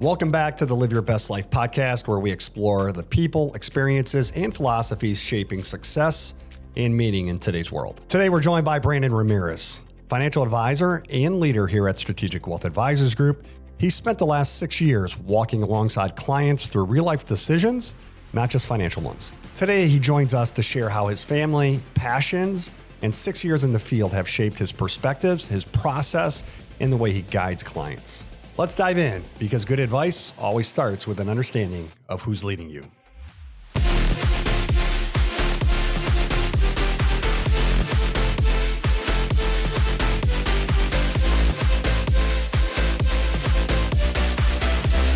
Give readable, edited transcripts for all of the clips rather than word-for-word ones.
Welcome back to the Live Your Best Life podcast, where we explore the people, experiences, and philosophies shaping success and meaning in today's world. Today, we're joined by Brandon Ramirez, financial advisor and leader here at Strategic Wealth Advisors Group. He spent the last 6 years walking alongside clients through real-life decisions, not just financial ones. Today, he joins us to share how his family, passions, and 6 years in the field have shaped his perspectives, his process, and the way he guides clients. Let's dive in, because good advice always starts with an understanding of who's leading you.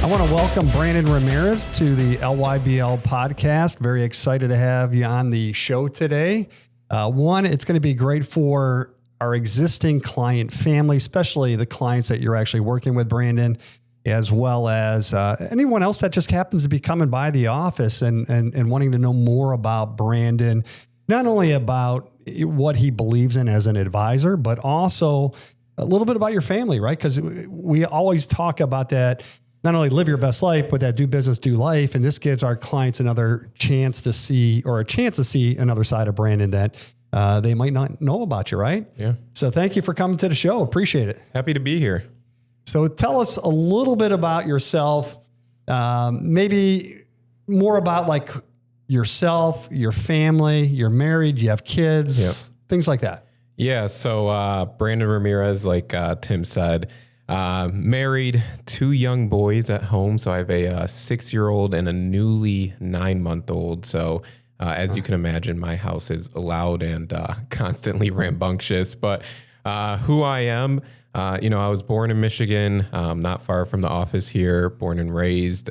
I want to welcome Brandon Ramirez to the LYBL podcast. Very excited to have you on the show today. It's going to be great for our existing client family, especially the clients that you're actually working with, Brandon, as well as anyone else that just happens to be coming by the office and wanting to know more about Brandon, not only about what he believes in as an advisor, but also a little bit about your family, right? Because we always talk about that, not only live your best life, but that do business, do life. And this gives our clients another chance to see, or a chance to see another side of Brandon that they might not know about you, right? Yeah. So thank you for coming to the show. Appreciate it. Happy to be here. So tell us a little bit about yourself, maybe more about like yourself, your family, you're married, you have kids, things like that. Yeah. So Brandon Ramirez, like Tim said, married, 2 young boys at home. So I have a 6-year-old and a newly 9-month-old. So as you can imagine, my house is loud and constantly rambunctious. But who I am, I was born in Michigan, not far from the office here, born and raised.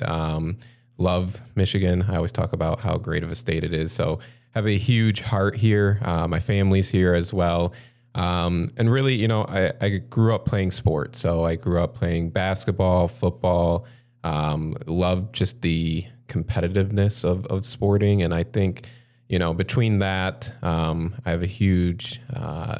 Love Michigan. I always talk about how great of a state it is. So have a huge heart here. My family's here as well. And really, I grew up playing sports. So I grew up playing basketball, football, loved just the competitiveness of sporting. And I think, between that, I have a huge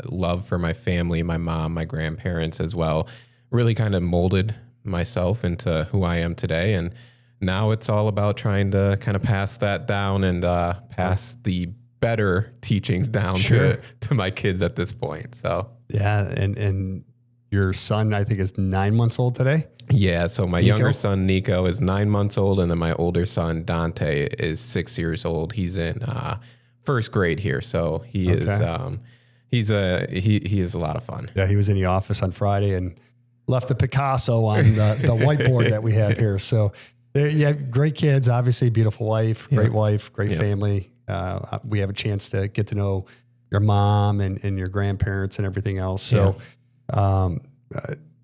love for my family, my mom, my grandparents as well, really kind of molded myself into who I am today. And now it's all about trying to kind of pass that down and pass the better teachings down to my kids at this point. So, yeah. And your son, I think, is 9 months old today. Yeah. So my younger son, Nico, is 9 months old. And then my older son, Dante, is 6 years old. He's in first grade here. So he is a lot of fun. Yeah. He was in the office on Friday and left a Picasso on the whiteboard that we have here. So you have great kids, obviously beautiful wife, great family. We have a chance to get to know your mom and your grandparents and everything else. So,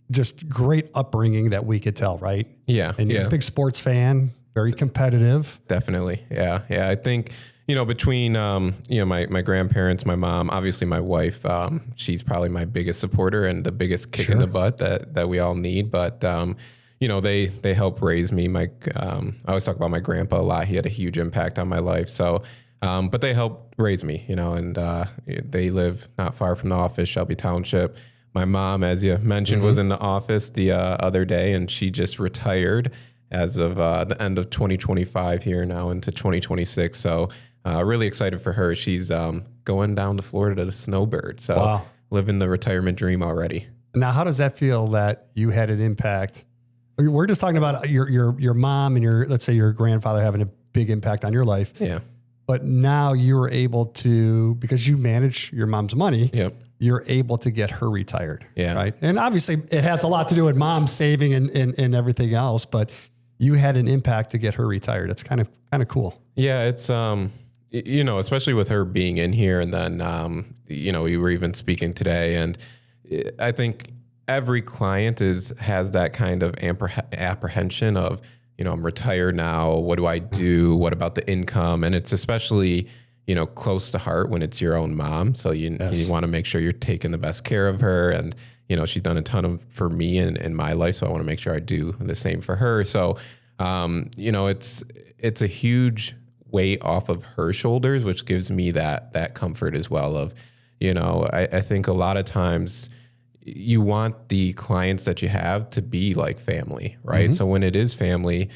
just great upbringing that we could tell, right? Yeah. And you're a big sports fan, very competitive. Definitely. Yeah. Yeah. I think, between, my grandparents, my mom, obviously my wife, she's probably my biggest supporter and the biggest kick in the butt that we all need. But, they help raise me. I always talk about my grandpa a lot. He had a huge impact on my life. So, but they help raise me, and they live not far from the office, Shelby Township. My mom, as you mentioned, was in the office the other day, and she just retired as of the end of 2025 here now into 2026. So really excited for her. She's going down to Florida to snowbird. So living the retirement dream already. Now, how does that feel that you had an impact? We're just talking about your mom and let's say your grandfather having a big impact on your life. Yeah. But now you're able to, because you manage your mom's money, you're able to get her retired. Yeah. Right. And obviously it has a lot to do with mom saving and everything else, but you had an impact to get her retired. It's kind of cool. Yeah. It's, especially with her being in here and then, we were even speaking today, and I think every client has that kind of apprehension of, I'm retired now. What do I do? What about the income? And it's especially, close to heart when it's your own mom. So you want to make sure you're taking the best care of her. And, she's done a ton for me in my life. So I want to make sure I do the same for her. So, it's a huge weight off of her shoulders, which gives me that comfort as well of, I think a lot of times, you want the clients that you have to be like family, right? So when it is family,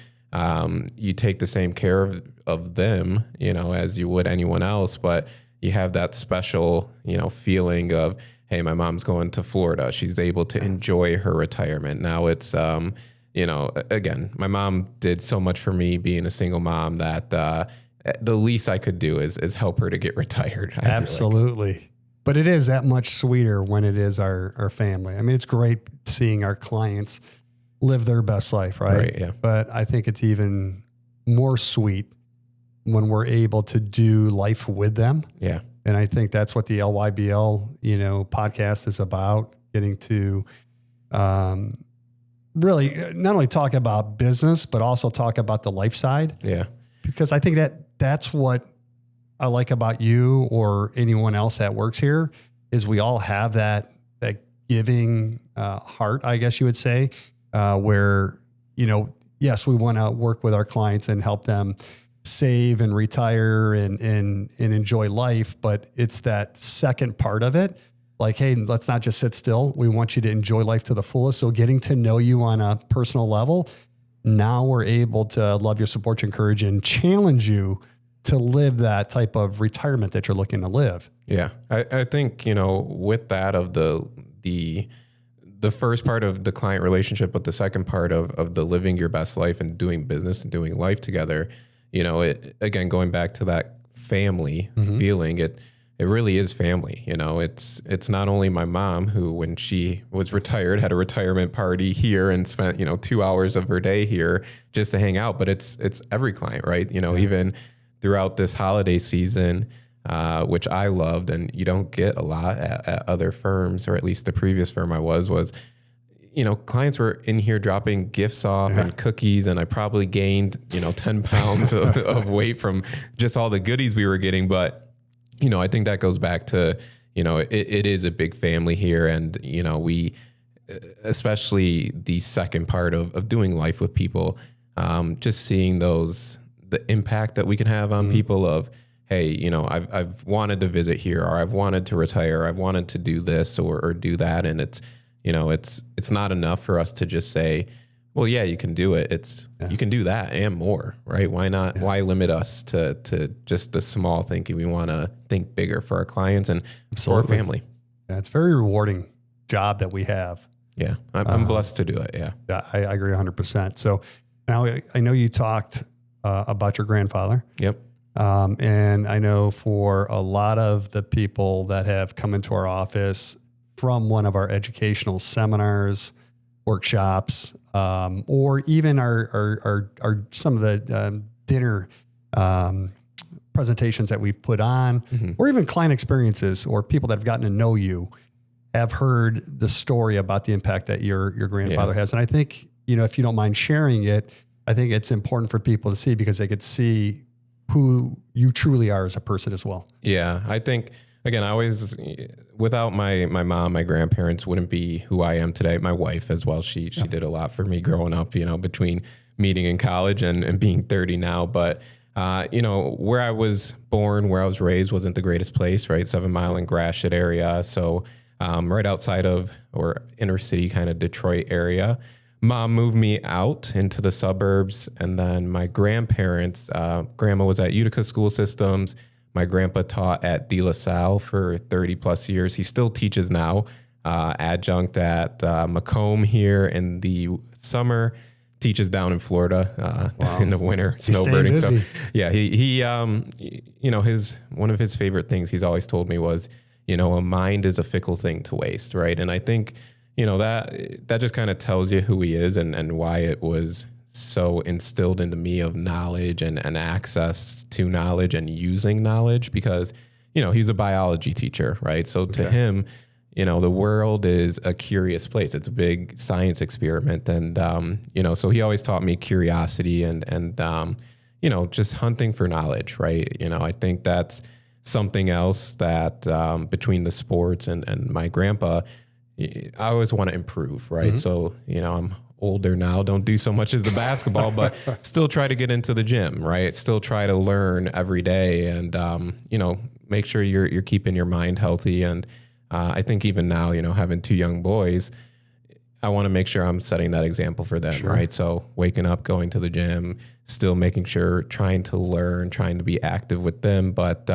you take the same care of them, as you would anyone else, but you have that special, feeling of, hey, my mom's going to Florida. She's able to enjoy her retirement. Now it's, again, my mom did so much for me being a single mom that the least I could do is help her to get retired. Absolutely. But it is that much sweeter when it is our family. I mean, it's great seeing our clients live their best life, right? Right, yeah. But I think it's even more sweet when we're able to do life with them. Yeah. And I think that's what the LYBL, podcast is about, getting to really not only talk about business, but also talk about the life side. Yeah. Because I think that's what I like about you or anyone else that works here is we all have that giving heart, I guess you would say, where, yes, we want to work with our clients and help them save and retire and enjoy life. But it's that second part of it. Like, hey, let's not just sit still. We want you to enjoy life to the fullest. So getting to know you on a personal level, now we're able to love you, support you, encourage, and challenge you to live that type of retirement that you're looking to live. Yeah. I think, with that of the first part of the client relationship, but the second part of the living your best life and doing business and doing life together, it, again, going back to that family feeling, it really is family. It's not only my mom who, when she was retired, had a retirement party here and spent, 2 hours of her day here just to hang out, but it's every client, right? Even throughout this holiday season, which I loved, and you don't get a lot at other firms, or at least the previous firm I was, clients were in here dropping gifts off and cookies, and I probably gained, 10 pounds of weight from just all the goodies we were getting. But, I think that goes back to, it is a big family here. And, we, especially the second part of doing life with people, just seeing the impact that we can have on people of, hey, I've wanted to visit here, or I've wanted to retire, I've wanted to do this or do that. And it's, it's not enough for us to just say, well, yeah, you can do it. You can do that and more, right? Why not? Yeah. Why limit us to just the small thinking? We want to think bigger for our clients and for our family. Yeah, it's a very rewarding job that we have. Yeah. I'm blessed to do it. Yeah. I agree 100%. So now I know you talked about your grandfather. Yep. And I know for a lot of the people that have come into our office from one of our educational seminars, workshops, or even our some of the dinner presentations that we've put on, or even client experiences, or people that have gotten to know you, have heard the story about the impact that your grandfather has. And I think, if you don't mind sharing it, I think it's important for people to see, because they could see who you truly are as a person as well. Yeah. I think, again, without my mom, my grandparents wouldn't be who I am today. My wife as well. She did a lot for me growing up, between meeting in college and being 30 now. But, where I was born, where I was raised wasn't the greatest place, right? 7 Mile and Gratiot area. So, right outside of, or inner city kind of Detroit area. Mom moved me out into the suburbs, and then my grandparents, grandma was at Utica School Systems. My grandpa taught at De La Salle for 30 plus years. He still teaches now, adjunct at Macomb here in the summer, teaches down in Florida in the winter, snowbirding. So yeah, he one of his favorite things he's always told me was, a mind is a fickle thing to waste, right? And I think, that just kind of tells you who he is and why it was so instilled into me of knowledge and access to knowledge and using knowledge, because, he's a biology teacher, right? So to him, the world is a curious place. It's a big science experiment. And, so he always taught me curiosity and just hunting for knowledge, right? I think that's something else that between the sports and my grandpa, I always want to improve, right? So, I'm older now, don't do so much as the basketball, but still try to get into the gym, right? Still try to learn every day and, make sure you're keeping your mind healthy and, I think even now, having two young boys, I want to make sure I'm setting that example for them, right? So waking up, going to the gym, still making sure, trying to learn, trying to be active with them. But,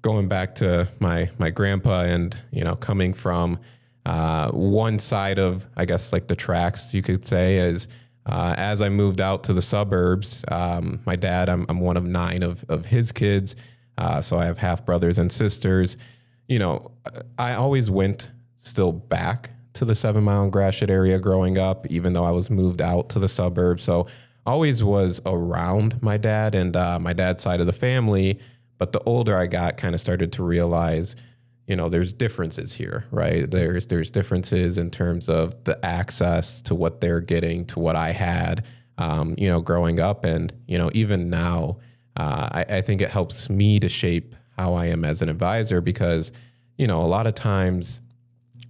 going back to my grandpa and, coming from one side of, I guess, like the tracks, you could say, is as I moved out to the suburbs, my dad, I'm one of 9 of his kids. So I have half brothers and sisters. I always went still back to the 7 Mile and Gratiot area growing up, even though I was moved out to the suburbs. So always was around my dad and my dad's side of the family. But the older I got, kind of started to realize, there's differences here, right? There's differences in terms of the access to what they're getting to what I had, growing up. And, even now, I think it helps me to shape how I am as an advisor because, a lot of times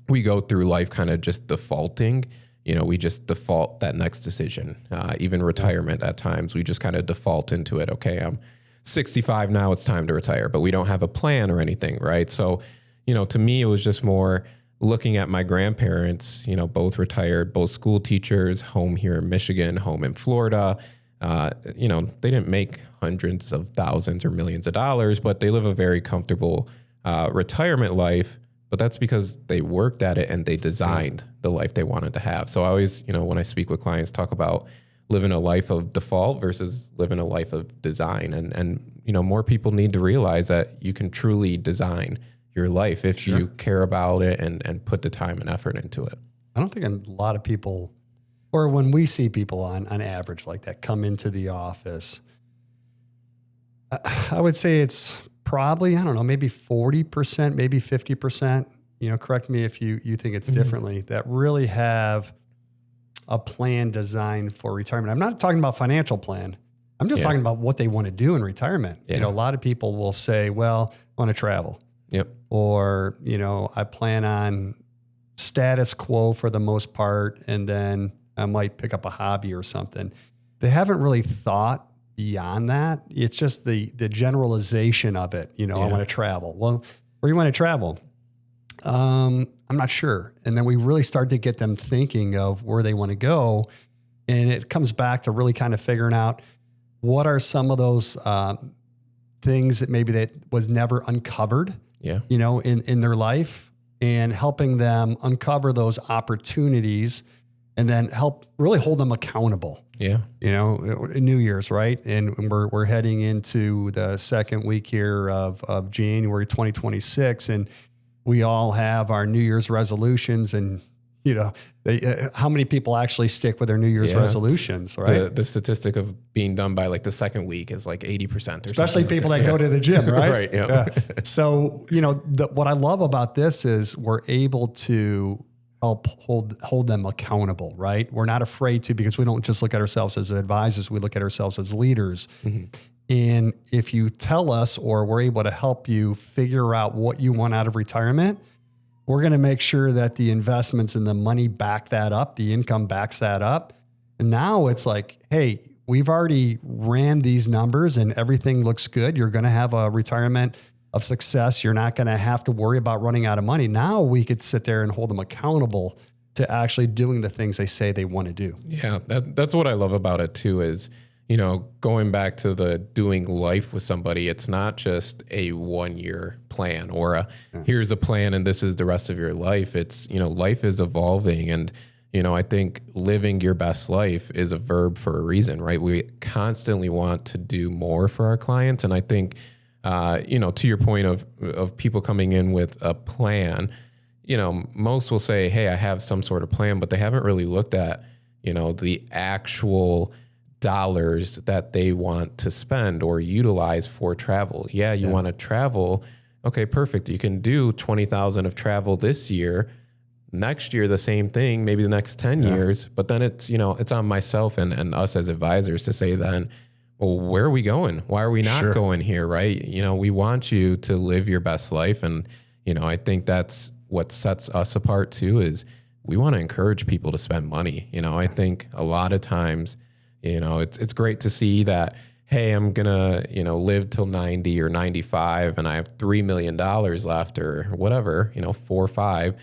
we go through life kind of just defaulting. We just default that next decision, even retirement at times. We just kind of default into it. Okay, I'm 65 now, it's time to retire, but we don't have a plan or anything, right? So, to me, it was just more looking at my grandparents, both retired, both school teachers, home here in Michigan, home in Florida. They didn't make hundreds of thousands or millions of dollars, but they live a very comfortable retirement life. But that's because they worked at it and they designed the life they wanted to have. So I always, when I speak with clients, talk about living a life of default versus living a life of design. And more people need to realize that you can truly design your life if you care about it and put the time and effort into it. I don't think a lot of people, or when we see people on average like that come into the office, I would say it's probably, I don't know, maybe 40%, maybe 50%, correct me if you think it's differently, that really have a plan designed for retirement. I'm not talking about financial plan. I'm just talking about what they want to do in retirement. A lot of people will say, well, I want to travel. Yep. Or, I plan on status quo for the most part, and then I might pick up a hobby or something. They haven't really thought beyond that. It's just the generalization of it. I want to travel. Well, where do you want to travel? I'm not sure. And then we really start to get them thinking of where they want to go. And it comes back to really kind of figuring out what are some of those things that maybe that was never uncovered, in their life, and helping them uncover those opportunities and then help really hold them accountable. Yeah. New Year's, right? And we're heading into the second week here of January 2026. And we all have our New Year's resolutions, and how many people actually stick with their New Year's resolutions, right? The statistic of being done by like the second week is like 80%, especially people that go to the gym, right? Right. Yeah. So, what I love about this is we're able to help hold them accountable, right? We're not afraid to, because we don't just look at ourselves as advisors, we look at ourselves as leaders. Mm-hmm. And if you tell us, or we're able to help you figure out what you want out of retirement, we're going to make sure that the investments and the money back that up, the income backs that up. And now it's like, hey, we've already ran these numbers and everything looks good. You're going to have a retirement of success. You're not going to have to worry about running out of money. Now we could sit there and hold them accountable to actually doing the things they say they want to do. Yeah, that's what I love about it too is, going back to the doing life with somebody, it's not just a 1-year plan or here's a plan and this is the rest of your life. It's, life is evolving. And, I think living your best life is a verb for a reason, right? We constantly want to do more for our clients. And I think, to your point of people coming in with a plan, most will say, hey, I have some sort of plan, but they haven't really looked at, the actual dollars that they want to spend or utilize for travel. Yeah, you want to travel. Okay, perfect. You can do 20,000 of travel this year. Next year, the same thing, maybe the next 10 years. But then it's, it's on myself and us as advisors to say then, well, where are we going? Why are we not going here? Right. We want you to live your best life. And, I think that's what sets us apart too, is we want to encourage people to spend money. I think a lot of times, it's great to see that, hey, I'm going to, live till 90 or 95 and I have $3 million left or whatever, 4 or 5.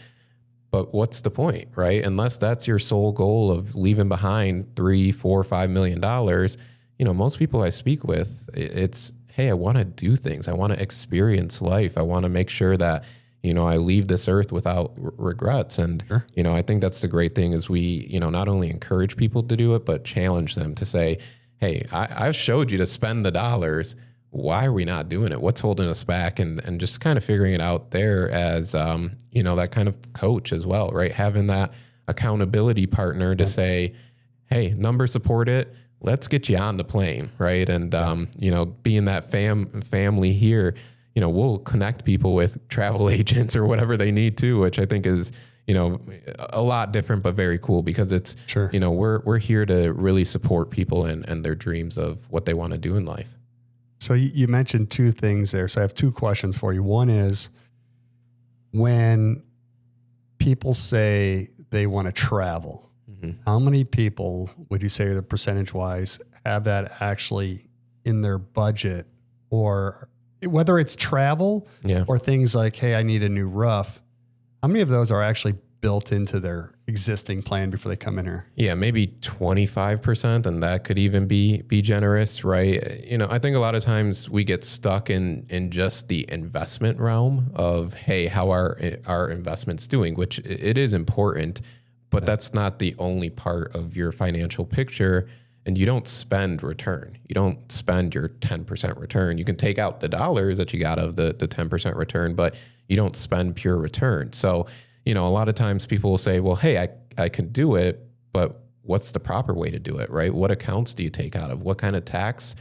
But what's the point, right? Unless that's your sole goal of leaving behind $3, $4, $5 million, most people I speak with, it's, hey, I want to do things. I want to experience life. I want to make sure that, I leave this earth without regrets. And, Sure. I think that's the great thing is we, not only encourage people to do it, but challenge them to say, hey, I've showed you to spend the dollars. Why are we not doing it? What's holding us back? And just kind of figuring it out there as, that kind of coach as well, right? Having that accountability partner to say, hey, numbers support it. Let's get you on the plane, right? And, being that family here, we'll connect people with travel agents or whatever they need to, which I think is, a lot different, but very cool because it's, Sure. We're here to really support people and their dreams of what they want to do in life. So you mentioned two things there. So I have two questions for you. One is when people say they want to travel, how many people would you say, the percentage wise, have that actually in their budget, or whether it's travel or things like, hey, I need a new roof? How many of those are actually built into their existing plan before they come in here? Yeah, maybe 25%, and that could even be generous, right? I think a lot of times we get stuck in just the investment realm of, hey, how are our investments doing, which it is important, but that's not the only part of your financial picture. And you don't spend return. You don't spend your 10% return. You can take out the dollars that you got of the 10% return, but you don't spend pure return. So, a lot of times people will say, well, hey, I can do it, but what's the proper way to do it, right? What accounts do you take out of? What kind of tax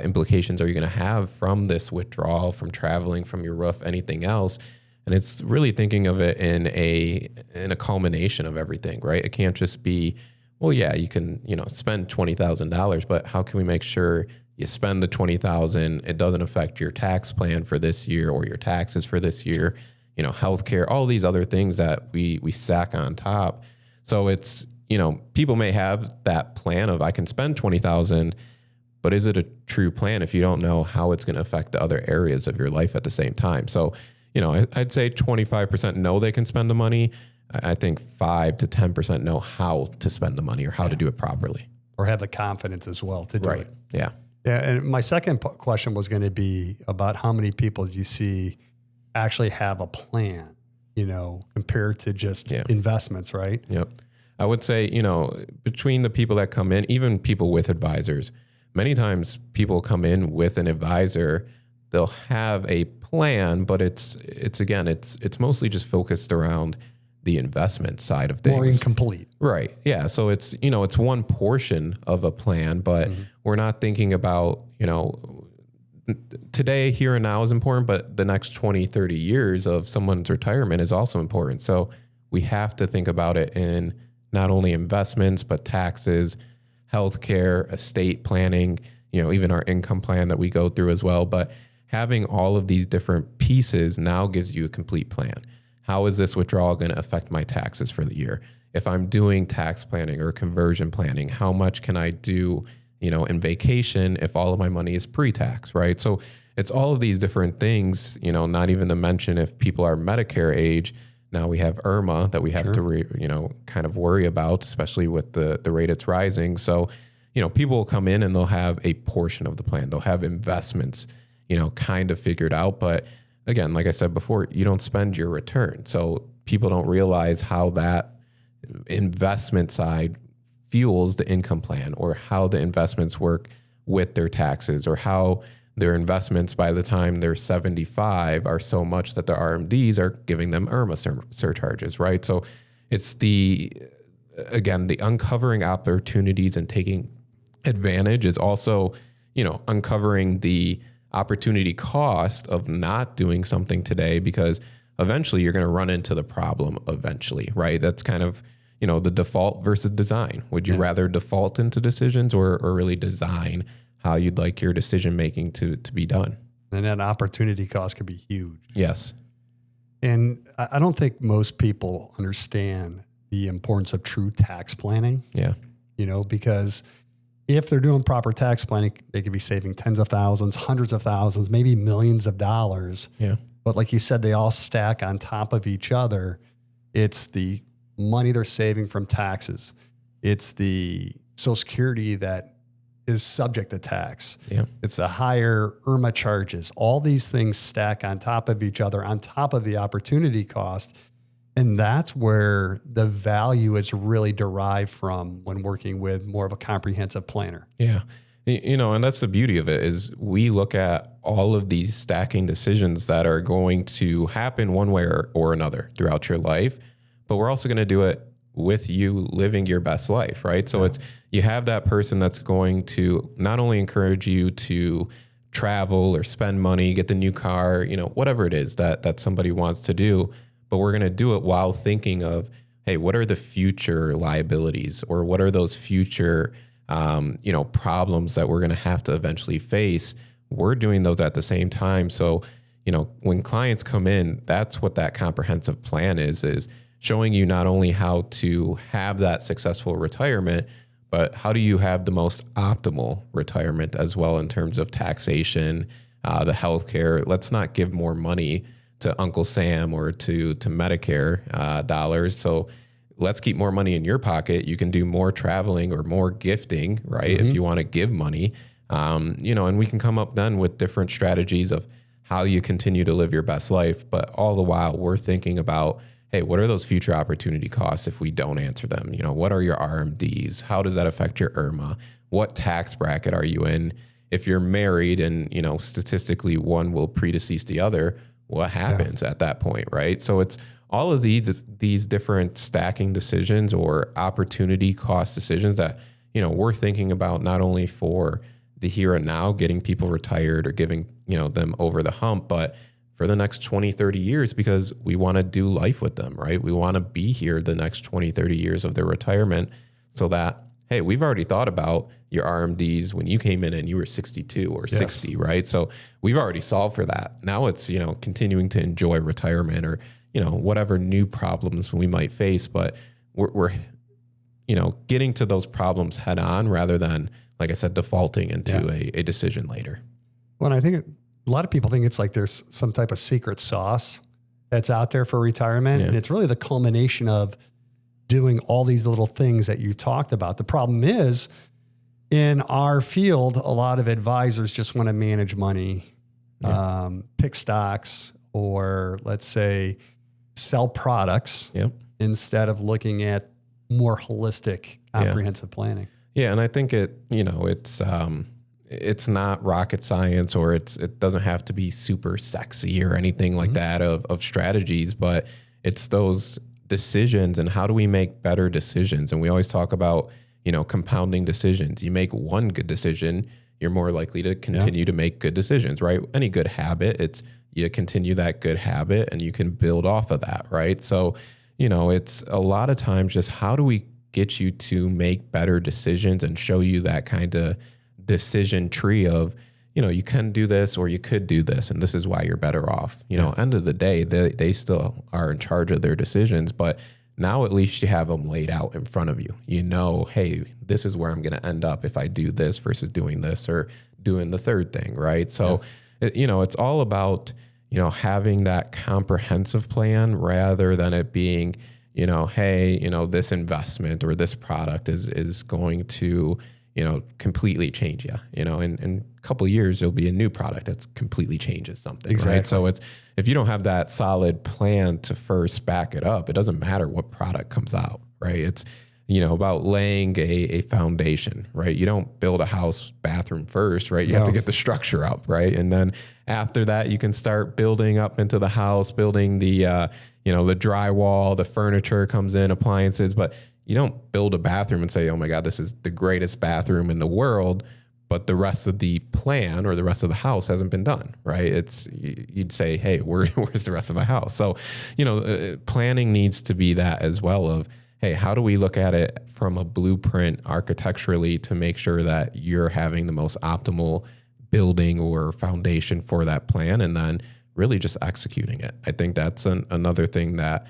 implications are you going to have from this withdrawal, from traveling, from your roof, anything else? And it's really thinking of it in a culmination of everything, right? It can't just be, well, yeah, you can, spend $20,000, but how can we make sure you spend the $20,000, it doesn't affect your tax plan for this year or your taxes for this year, healthcare, all these other things that we stack on top. So it's, people may have that plan of I can spend $20,000, but is it a true plan if you don't know how it's going to affect the other areas of your life at the same time? So, I'd say 25% know they can spend the money. I think 5 to 10% know how to spend the money or how to do it properly. Or have the confidence as well to do it. Yeah. Yeah. And my second question was going to be about how many people do you see actually have a plan, compared to just investments, right? Yep. I would say, between the people that come in, even people with advisors, many times people come in with an advisor, they'll have a plan, but it's mostly just focused around the investment side of things. More incomplete. Right. Yeah. So it's, it's one portion of a plan, but we're not thinking about, today, here and now is important, but the next 20, 30 years of someone's retirement is also important. So we have to think about it in not only investments, but taxes, healthcare, estate planning, even our income plan that we go through as well. But having all of these different pieces now gives you a complete plan. How is this withdrawal going to affect my taxes for the year? If I'm doing tax planning or conversion planning, how much can I do, in vacation if all of my money is pre-tax, right? So it's all of these different things, not even to mention if people are Medicare age. Now we have IRMA that we have to, kind of worry about, especially with the rate it's rising. So, people will come in and they'll have a portion of the plan. They'll have investments, kind of figured out. But again, like I said before, you don't spend your return. So people don't realize how that investment side fuels the income plan, or how the investments work with their taxes, or how their investments by the time they're 75 are so much that the RMDs are giving them IRMA surcharges, right? So it's the uncovering opportunities and taking advantage is also, uncovering the opportunity cost of not doing something today, because eventually you're going to run into the problem eventually, right? That's kind of, the default versus design. Would you rather default into decisions or really design how you'd like your decision-making to be done? And that opportunity cost could be huge. Yes. And I don't think most people understand the importance of true tax planning. Yeah. Because if they're doing proper tax planning, they could be saving tens of thousands, hundreds of thousands, maybe millions of dollars. Yeah. But like you said, they all stack on top of each other. It's the money they're saving from taxes. It's the Social Security that is subject to tax. Yeah. It's the higher IRMA charges. All these things stack on top of each other, on top of the opportunity cost. And that's where the value is really derived from when working with more of a comprehensive planner. Yeah. And that's the beauty of it is we look at all of these stacking decisions that are going to happen one way or another throughout your life, but we're also going to do it with you living your best life, right? So you have that person that's going to not only encourage you to travel or spend money, get the new car, whatever it is that somebody wants to do, but we're going to do it while thinking of, hey, what are the future liabilities or what are those future problems that we're going to have to eventually face? We're doing those at the same time. So, when clients come in, that's what that comprehensive plan is showing you not only how to have that successful retirement, but how do you have the most optimal retirement as well in terms of taxation, the healthcare. Let's not give more money to Uncle Sam or to Medicare dollars. So let's keep more money in your pocket. You can do more traveling or more gifting, right? If you want to give money, and we can come up then with different strategies of how you continue to live your best life. But all the while we're thinking about, hey, what are those future opportunity costs if we don't answer them? What are your RMDs? How does that affect your IRMA? What tax bracket are you in? If you're married and, statistically one will predecease the other, what happens at that point, right? So it's all of these different stacking decisions or opportunity cost decisions that, we're thinking about not only for the here and now, getting people retired or giving, them over the hump, but for the next 20, 30 years, because we want to do life with them, right? We want to be here the next 20, 30 years of their retirement so that, hey, we've already thought about your RMDs when you came in and you were 62 or 60, right? So we've already solved for that. Now it's, continuing to enjoy retirement or, whatever new problems we might face, but we're getting to those problems head on rather than, like I said, defaulting into a decision later. Well, I think a lot of people think it's like there's some type of secret sauce that's out there for retirement. And it's really the culmination of doing all these little things that you talked about. The problem is in our field, a lot of advisors just want to manage money, pick stocks, or let's say sell products instead of looking at more holistic, comprehensive planning. Yeah. And I think it's not rocket science or it doesn't have to be super sexy or anything like that of strategies, but it's those decisions and how do we make better decisions? And we always talk about, compounding decisions. You make one good decision, you're more likely to continue to make good decisions, right? Any good habit, it's you continue that good habit and you can build off of that, right? So, it's a lot of times just how do we get you to make better decisions and show you that kind of decision tree of, you can do this or you could do this, and this is why you're better off. End of the day, they still are in charge of their decisions, but now at least you have them laid out in front of you. Hey, this is where I'm going to end up if I do this versus doing this or doing the third thing, right? So, it's all about, having that comprehensive plan rather than it being, hey, this investment or this product is going to, completely change you. In a couple of years, there'll be a new product that's completely changes something. Exactly. Right? So if you don't have that solid plan to first back it up, it doesn't matter what product comes out, right? It's, about laying a foundation, right? You don't build a house bathroom first, right? You have to get the structure up, right? And then after that, you can start building up into the house, building the, the drywall, the furniture comes in, appliances, but you don't build a bathroom and say, oh my God, this is the greatest bathroom in the world, but the rest of the plan or the rest of the house hasn't been done, right? You'd say, hey, where's the rest of my house? So, planning needs to be that as well of, hey, how do we look at it from a blueprint architecturally to make sure that you're having the most optimal building or foundation for that plan and then really just executing it? I think that's another thing that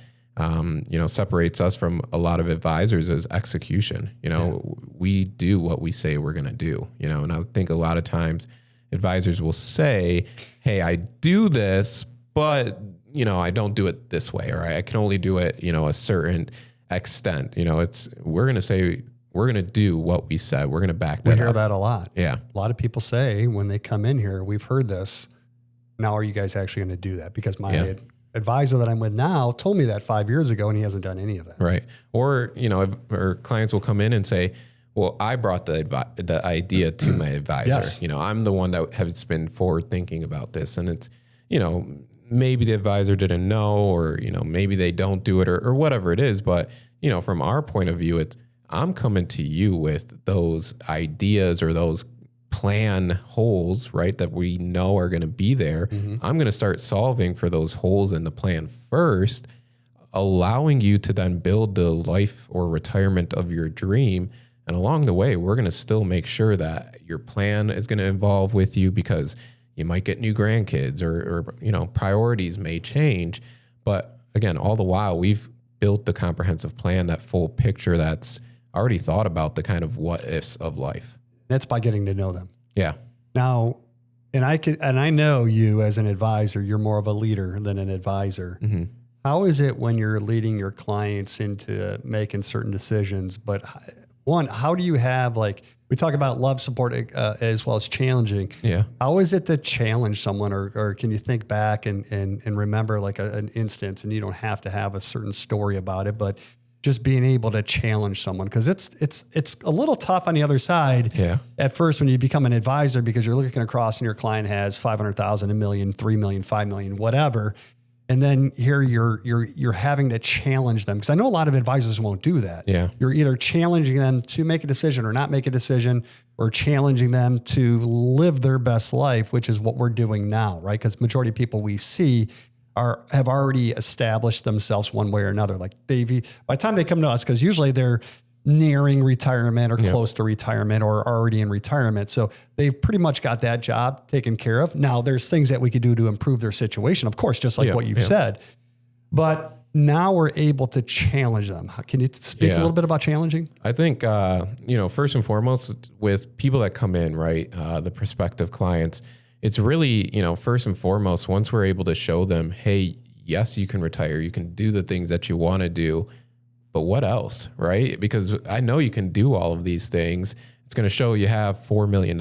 separates us from a lot of advisors is execution. We do what we say we're going to do, and I think a lot of times advisors will say, hey, I do this, but, I don't do it this way, or I can only do it, a certain extent. We're going to say, we're going to do what we said. We're going to back that up. We hear that a lot. Yeah. A lot of people say when they come in here, we've heard this. Now, are you guys actually going to do that? Because my advisor that I'm with now told me that 5 years ago, and he hasn't done any of that. Right. Or, or clients will come in and say, well, I brought the idea to my advisor. Yes. I'm the one that has been forward thinking about this. And it's, maybe the advisor didn't know, or, maybe they don't do it or whatever it is. But, from our point of view, I'm coming to you with those ideas or those plan holes, right, that we know are going to be there. Mm-hmm. I'm going to start solving for those holes in the plan first, allowing you to then build the life or retirement of your dream. And along the way, we're going to still make sure that your plan is going to evolve with you, because you might get new grandkids or priorities may change. But again, all the while, we've built the comprehensive plan, that full picture that's already thought about the kind of what ifs of life. That's by getting to know them. Yeah. Now, and I know you as an advisor, you're more of a leader than an advisor. Mm-hmm. How is it when you're leading your clients into making certain decisions? But one, how do you have, we talk about love, support, as well as challenging. Yeah. How is it to challenge someone, or can you think back and remember an instance, and you don't have to have a certain story about it, but just being able to challenge someone, because it's a little tough on the other side. Yeah. At first, when you become an advisor, because you're looking across and your client has 500,000, $1 million, $3 million, $5 million, whatever, and then here you're having to challenge them, because I know a lot of advisors won't do that. Yeah. You're either challenging them to make a decision or not make a decision, or challenging them to live their best life, which is what we're doing now, right? Because majority of people we see have already established themselves one way or another. By the time they come to us, because usually they're nearing retirement or close to retirement or already in retirement. So they've pretty much got that job taken care of. Now there's things that we could do to improve their situation, of course, just like what you've said. But now we're able to challenge them. Can you speak a little bit about challenging? I think, first and foremost, with people that come in, right, the prospective clients, it's really, first and foremost, once we're able to show them, hey, yes, you can retire, you can do the things that you want to do, but what else, right? Because I know you can do all of these things. It's going to show you have $4 million,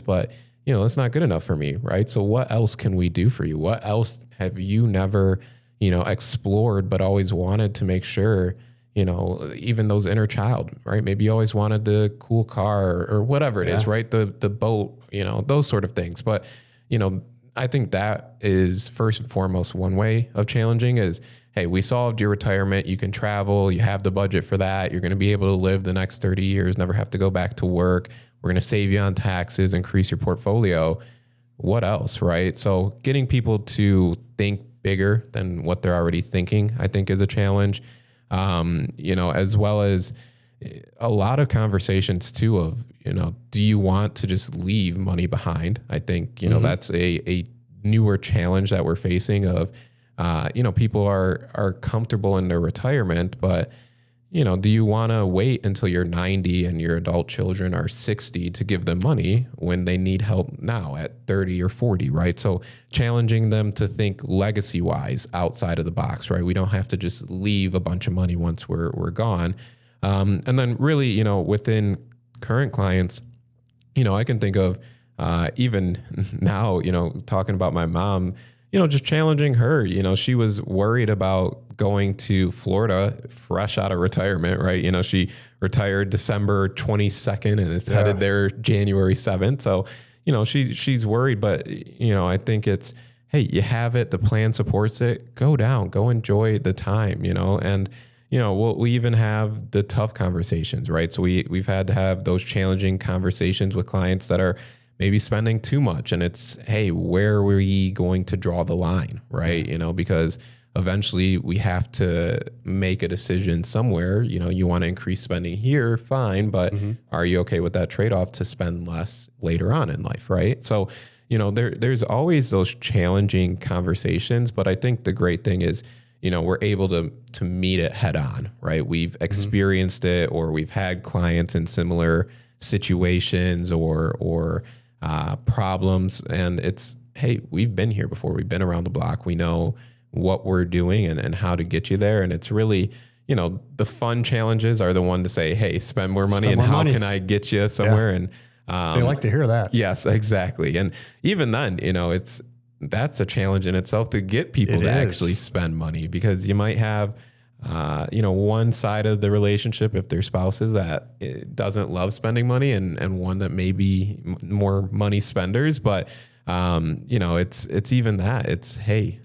but, that's not good enough for me, right? So what else can we do for you? What else have you never, explored, but always wanted to make sure, even those inner child, right? Maybe you always wanted the cool car or whatever it is, right? The boat, those sort of things. But, I think that is first and foremost one way of challenging is, hey, we solved your retirement. You can travel. You have the budget for that. You're going to be able to live the next 30 years, never have to go back to work. We're going to save you on taxes, increase your portfolio. What else, right? So getting people to think bigger than what they're already thinking, I think is a challenge. As well as a lot of conversations too of, do you want to just leave money behind? I think, that's a newer challenge that we're facing of, people are comfortable in their retirement, but, do you want to wait until you're 90 and your adult children are 60 to give them money when they need help now at 30 or 40, right? So challenging them to think legacy wise outside of the box, right? We don't have to just leave a bunch of money once we're gone. And then really, within current clients, I can think of even now, talking about my mom, just challenging her. She was worried about going to Florida fresh out of retirement, right? She retired December 22nd and is headed there January 7th. So, she's worried, but, I think it's, hey, you have it, the plan supports it, go down, go enjoy the time, and we even have the tough conversations, right? So we've had to have those challenging conversations with clients that are maybe spending too much. And it's, hey, where are we going to draw the line, right? Because eventually we have to make a decision somewhere. You want to increase spending here, fine, but are you okay with that trade-off to spend less later on in life, right? So, there's always those challenging conversations, but I think the great thing is, we're able to meet it head on, right? We've experienced it, or we've had clients in similar situations or problems. And it's, hey, we've been here before. We've been around the block. We know what we're doing and how to get you there. And it's really, the fun challenges are the one to say, hey, spend more money, how can I get you somewhere? Yeah. And they like to hear that. Yes, exactly. And even then, that's a challenge in itself to get people to actually spend money, because you might have, one side of the relationship, if they're spouses, that doesn't love spending money, and one that may be more money spenders. But, it's even that. It's, hey,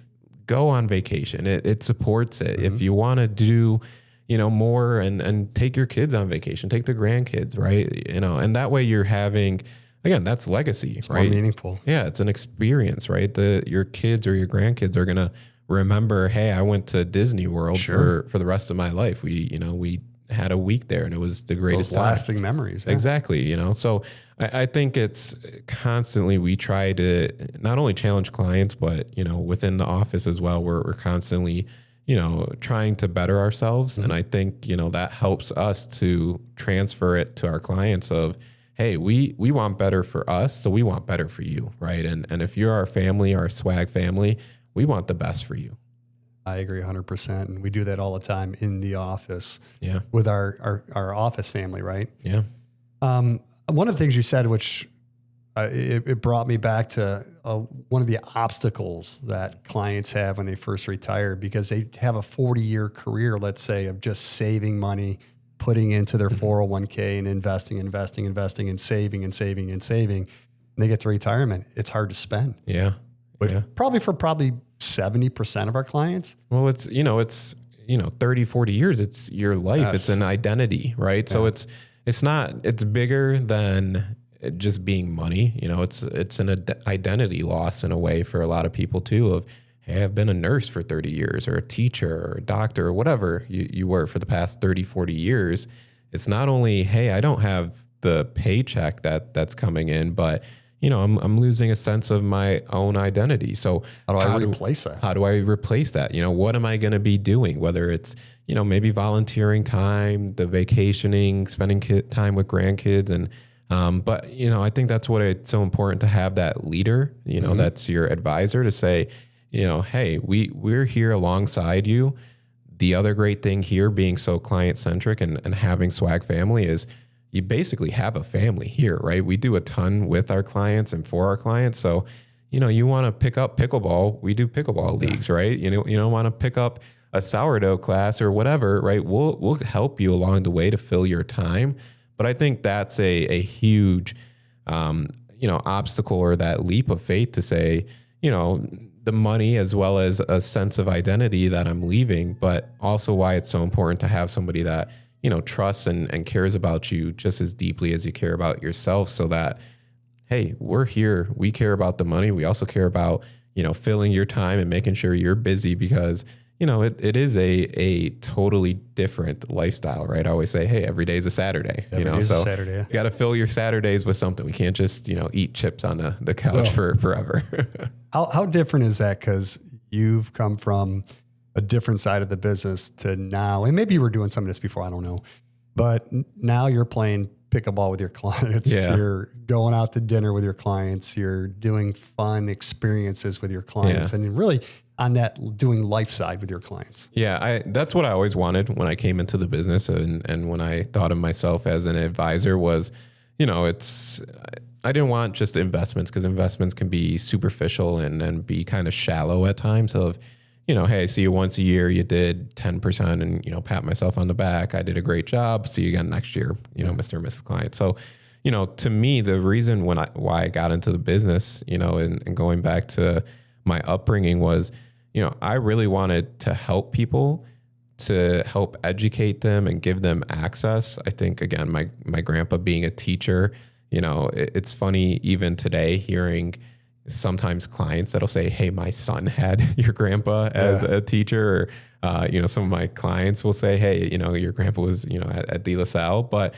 go on vacation. It supports it. If you want to do, more and take your kids on vacation, take the grandkids, right? And that way you're having, again, that's legacy, it's right? More meaningful. Yeah. It's an experience, right? Your kids or your grandkids are going to remember, hey, I went to Disney World for the rest of my life. We had a week there and it was the greatest Those lasting memories. Yeah. Exactly. So I think it's constantly, we try to not only challenge clients, but, within the office as well, we're constantly, trying to better ourselves. And I think, that helps us to transfer it to our clients of, hey, we want better for us, so we want better for you, right? And if you're our family, our swag family, we want the best for you. I agree 100%. And we do that all the time in the office with our office family, right? Yeah. One of the things you said, which it brought me back to one of the obstacles that clients have when they first retire, because they have a 40-year career, let's say, of just saving money, putting into their 401k and investing and saving. And they get to retirement. It's hard to spend. Yeah. Probably 70% of our clients. Well, it's 30, 40 years. It's your life. Yes. It's an identity, right? Yeah. So it's bigger than just being money. It's an identity loss in a way for a lot of people too, of, hey, I've been a nurse for 30 years or a teacher or a doctor or whatever you were for the past 30, 40 years. It's not only, hey, I don't have the paycheck that's coming in, but I'm losing a sense of my own identity. So how do I replace that? How do I replace that? What am I going to be doing? Whether it's, maybe volunteering time, the vacationing, spending time with grandkids. And, but I think that's what it's so important to have that leader, that's your advisor, to say, hey, we're here alongside you. The other great thing here, being so client centric and having Swag Family, is you basically have a family here, right? We do a ton with our clients and for our clients. So, you want to pick up pickleball, we do pickleball leagues, right? You don't want to pick up a sourdough class or whatever, right? We'll help you along the way to fill your time. But I think that's a huge, obstacle, or that leap of faith to say, the money as well as a sense of identity that I'm leaving, but also why it's so important to have somebody that, trusts and cares about you just as deeply as you care about yourself, so that, hey, we're here. We care about the money. We also care about, filling your time and making sure you're busy, because, it is a totally different lifestyle, right? I always say, hey, every day is a Saturday, so Saturday, you got to fill your Saturdays with something. We can't just, eat chips on the couch for forever. How different is that? Because you've come from a different side of the business to now, and maybe you were doing some of this before, I don't know, but now you're playing pickleball with your clients. Yeah. You're going out to dinner with your clients. You're doing fun experiences with your clients, and really on that doing life side with your clients. Yeah. That's what I always wanted when I came into the business, and when I thought of myself as an advisor was, I didn't want just investments, because investments can be superficial and be kind of shallow at times of, hey, I see you once a year, you did 10% and, pat myself on the back. I did a great job. See you again next year, Mr. and Mrs. Client. So, to me, the reason why I got into the business, and going back to my upbringing was, I really wanted to help people, to help educate them and give them access. I think, again, my grandpa being a teacher, it's funny even today hearing sometimes clients that'll say, hey, my son had your grandpa as a teacher, or, some of my clients will say, hey, your grandpa was, at De La Salle. But,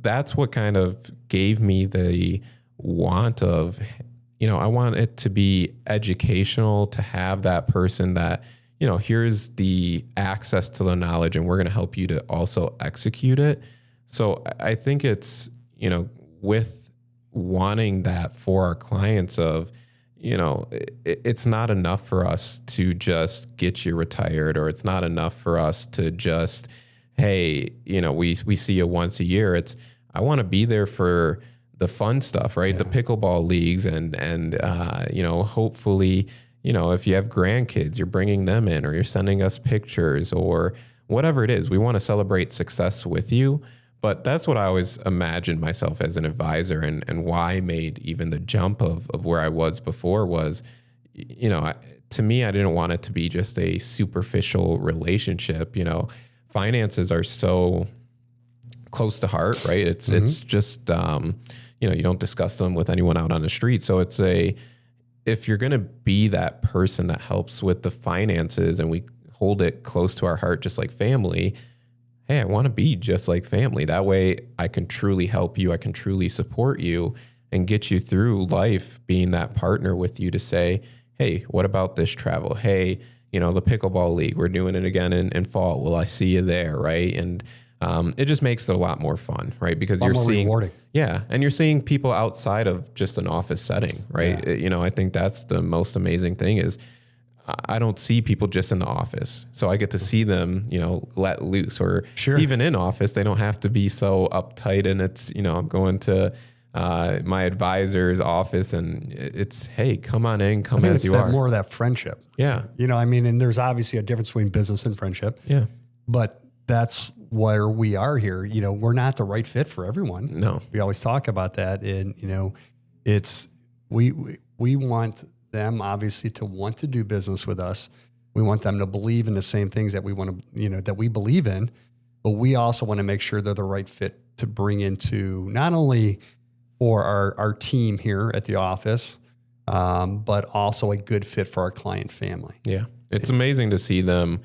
that's what kind of gave me the want of, I want it to be educational, to have that person that, here's the access to the knowledge and we're going to help you to also execute it. So I think it's, with wanting that for our clients of, it's not enough for us to just get you retired, or it's not enough for us to just, hey, we see you once a year. I want to be there for the fun stuff, right? Yeah. The pickleball leagues and hopefully, if you have grandkids, you're bringing them in, or you're sending us pictures, or whatever it is. We want to celebrate success with you. But that's what I always imagined myself as an advisor, and why I made even the jump of where I was before was, to me, I didn't want it to be just a superficial relationship. Finances are so close to heart, right? It's just, you don't discuss them with anyone out on the street. So if you're going to be that person that helps with the finances and we hold it close to our heart, just like family, hey, I want to be just like family. That way I can truly help you. I can truly support you and get you through life, being that partner with you to say, hey, what about this travel? Hey, the pickleball league, we're doing it again in fall. Will I see you there? Right. And it just makes it a lot more fun, right? Because you're seeing, rewarding. Yeah. And you're seeing people outside of just an office setting, right? Yeah. I think that's the most amazing thing is I don't see people just in the office. So I get to see them, let loose, or even in office, they don't have to be so uptight. And it's, I'm going to my advisor's office and it's, hey, come on in, come as you are. More of that friendship. Yeah. And there's obviously a difference between business and friendship. Yeah. But that's where we are here. We're not the right fit for everyone. No. We always talk about that. And, it's, we want them obviously to want to do business with us. We want them to believe in the same things that we want to, that we believe in, but we also want to make sure they're the right fit to bring into not only for our team here at the office, but also a good fit for our client family. Yeah. It's amazing to see them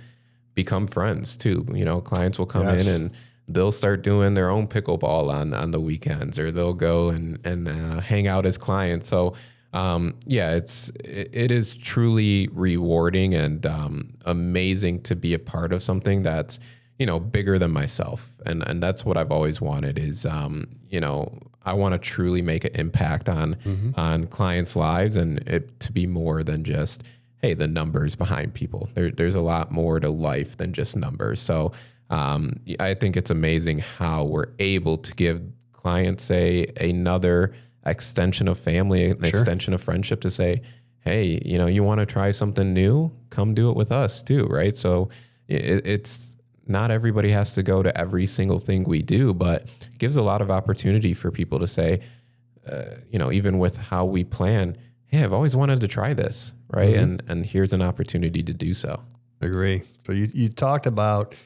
become friends too. Clients will come in and they'll start doing their own pickleball on the weekends, or they'll go and hang out as clients. So, it is truly rewarding and amazing to be a part of something that's, bigger than myself. And that's what I've always wanted is, I want to truly make an impact on clients' lives, and it to be more than just, hey, the numbers behind people. There's a lot more to life than just numbers. So I think it's amazing how we're able to give clients another extension of family, an extension of friendship to say, hey, you want to try something new? Come do it with us too, right? So it's not everybody has to go to every single thing we do, but it gives a lot of opportunity for people to say, even with how we plan, hey, I've always wanted to try this, right? And here's an opportunity to do so. Agree. So you talked about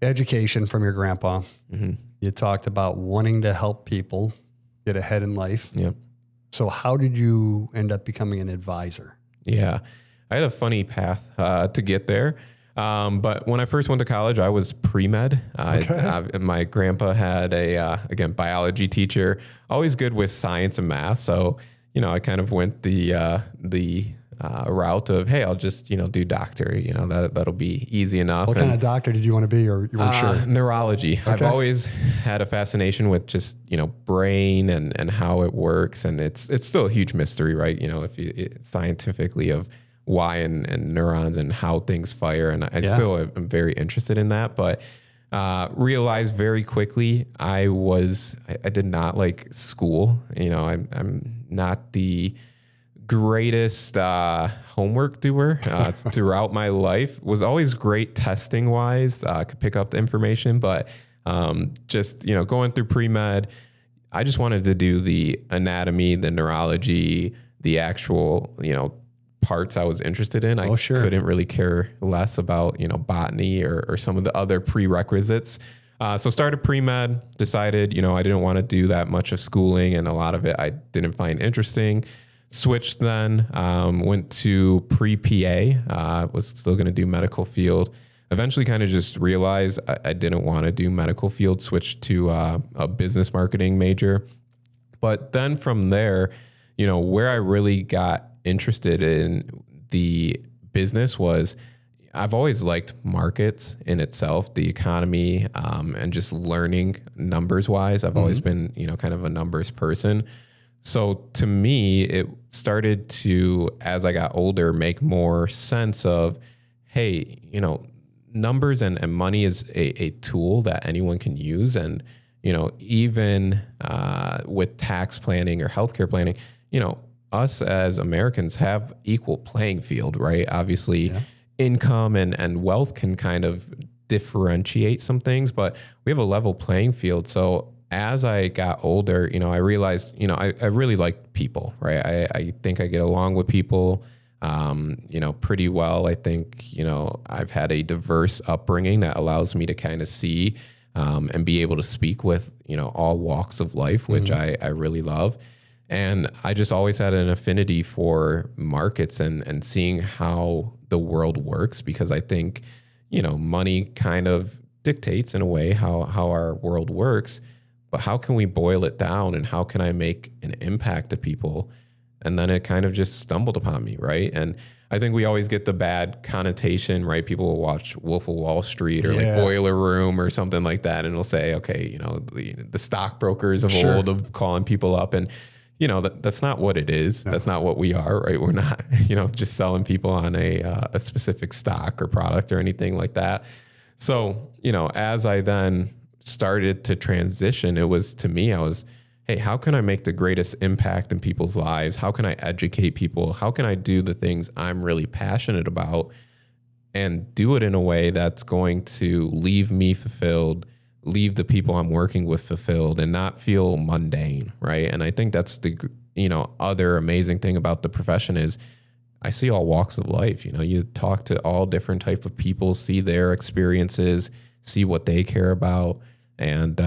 education from your grandpa. Mm-hmm. You talked about wanting to help people get ahead in life. Yep. So how did you end up becoming an advisor? Yeah, I had a funny path to get there. But when I first went to college, I was pre-med. My grandpa had a biology teacher, always good with science and math. So, I kind of went the route of, hey, I'll just, do doctor, that'll be easy enough. What kind of doctor did you want to be, or you weren't sure? Neurology. Okay. I've always had a fascination with just, brain and how it works. And it's still a huge mystery, right? Scientifically of why and neurons and how things fire. And I still am very interested in that, but realized very quickly I did not like school. I'm not the greatest homework doer throughout my life. Was always great testing wise, could pick up the information, but just going through pre-med, I just wanted to do the anatomy, the neurology, the actual parts I was interested in. I couldn't really care less about botany or some of the other prerequisites. So started pre-med, decided I didn't want to do that much of schooling, and a lot of it I didn't find interesting. Switched then, went to pre-PA, was still going to do medical field. Eventually kind of just realized I didn't want to do medical field, switched to a business marketing major. But then from there, where I really got interested in the business was I've always liked markets in itself, the economy, and just learning numbers wise. I've always been, kind of a numbers person. So to me, it started to, as I got older, make more sense of, hey, numbers and money is a tool that anyone can use. And, even with tax planning or healthcare planning, us as Americans have equal playing field, right? Obviously, income and wealth can kind of differentiate some things, but we have a level playing field. So as I got older, I realized, I really like people, right? I think I get along with people, pretty well. I think, I've had a diverse upbringing that allows me to kind of see and be able to speak with, all walks of life, which I really love. And I just always had an affinity for markets and seeing how the world works, because I think, money kind of dictates in a way how our world works, but how can we boil it down and how can I make an impact to people? And then it kind of just stumbled upon me, right? And I think we always get the bad connotation, right? People will watch Wolf of Wall Street or like Boiler Room or something like that, and it'll say, okay, the stockbrokers of old of calling people up, and that's not what it is. No. That's not what we are, right? We're not, just selling people on a specific stock or product or anything like that. So, as I then started to transition, it was, to me, I was, hey, how can I make the greatest impact in people's lives? How can I educate people? How can I do the things I'm really passionate about and do it in a way that's going to leave me fulfilled, leave the people I'm working with fulfilled, and not feel mundane, right? And I think that's the, other amazing thing about the profession is I see all walks of life. You talk to all different type of people, see their experiences, see what they care about. And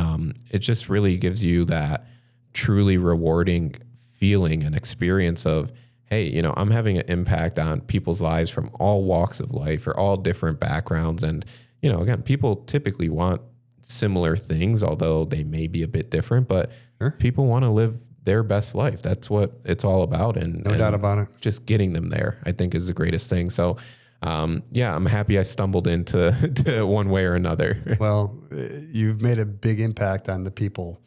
it just really gives you that truly rewarding feeling and experience of, hey, I'm having an impact on people's lives from all walks of life or all different backgrounds. And, again, people typically want similar things, although they may be a bit different, but people want to live their best life. That's what it's all about. And no doubt about it. Just getting them there, I think, is the greatest thing. So, I'm happy I stumbled into to one way or another. Well, you've made a big impact on the people,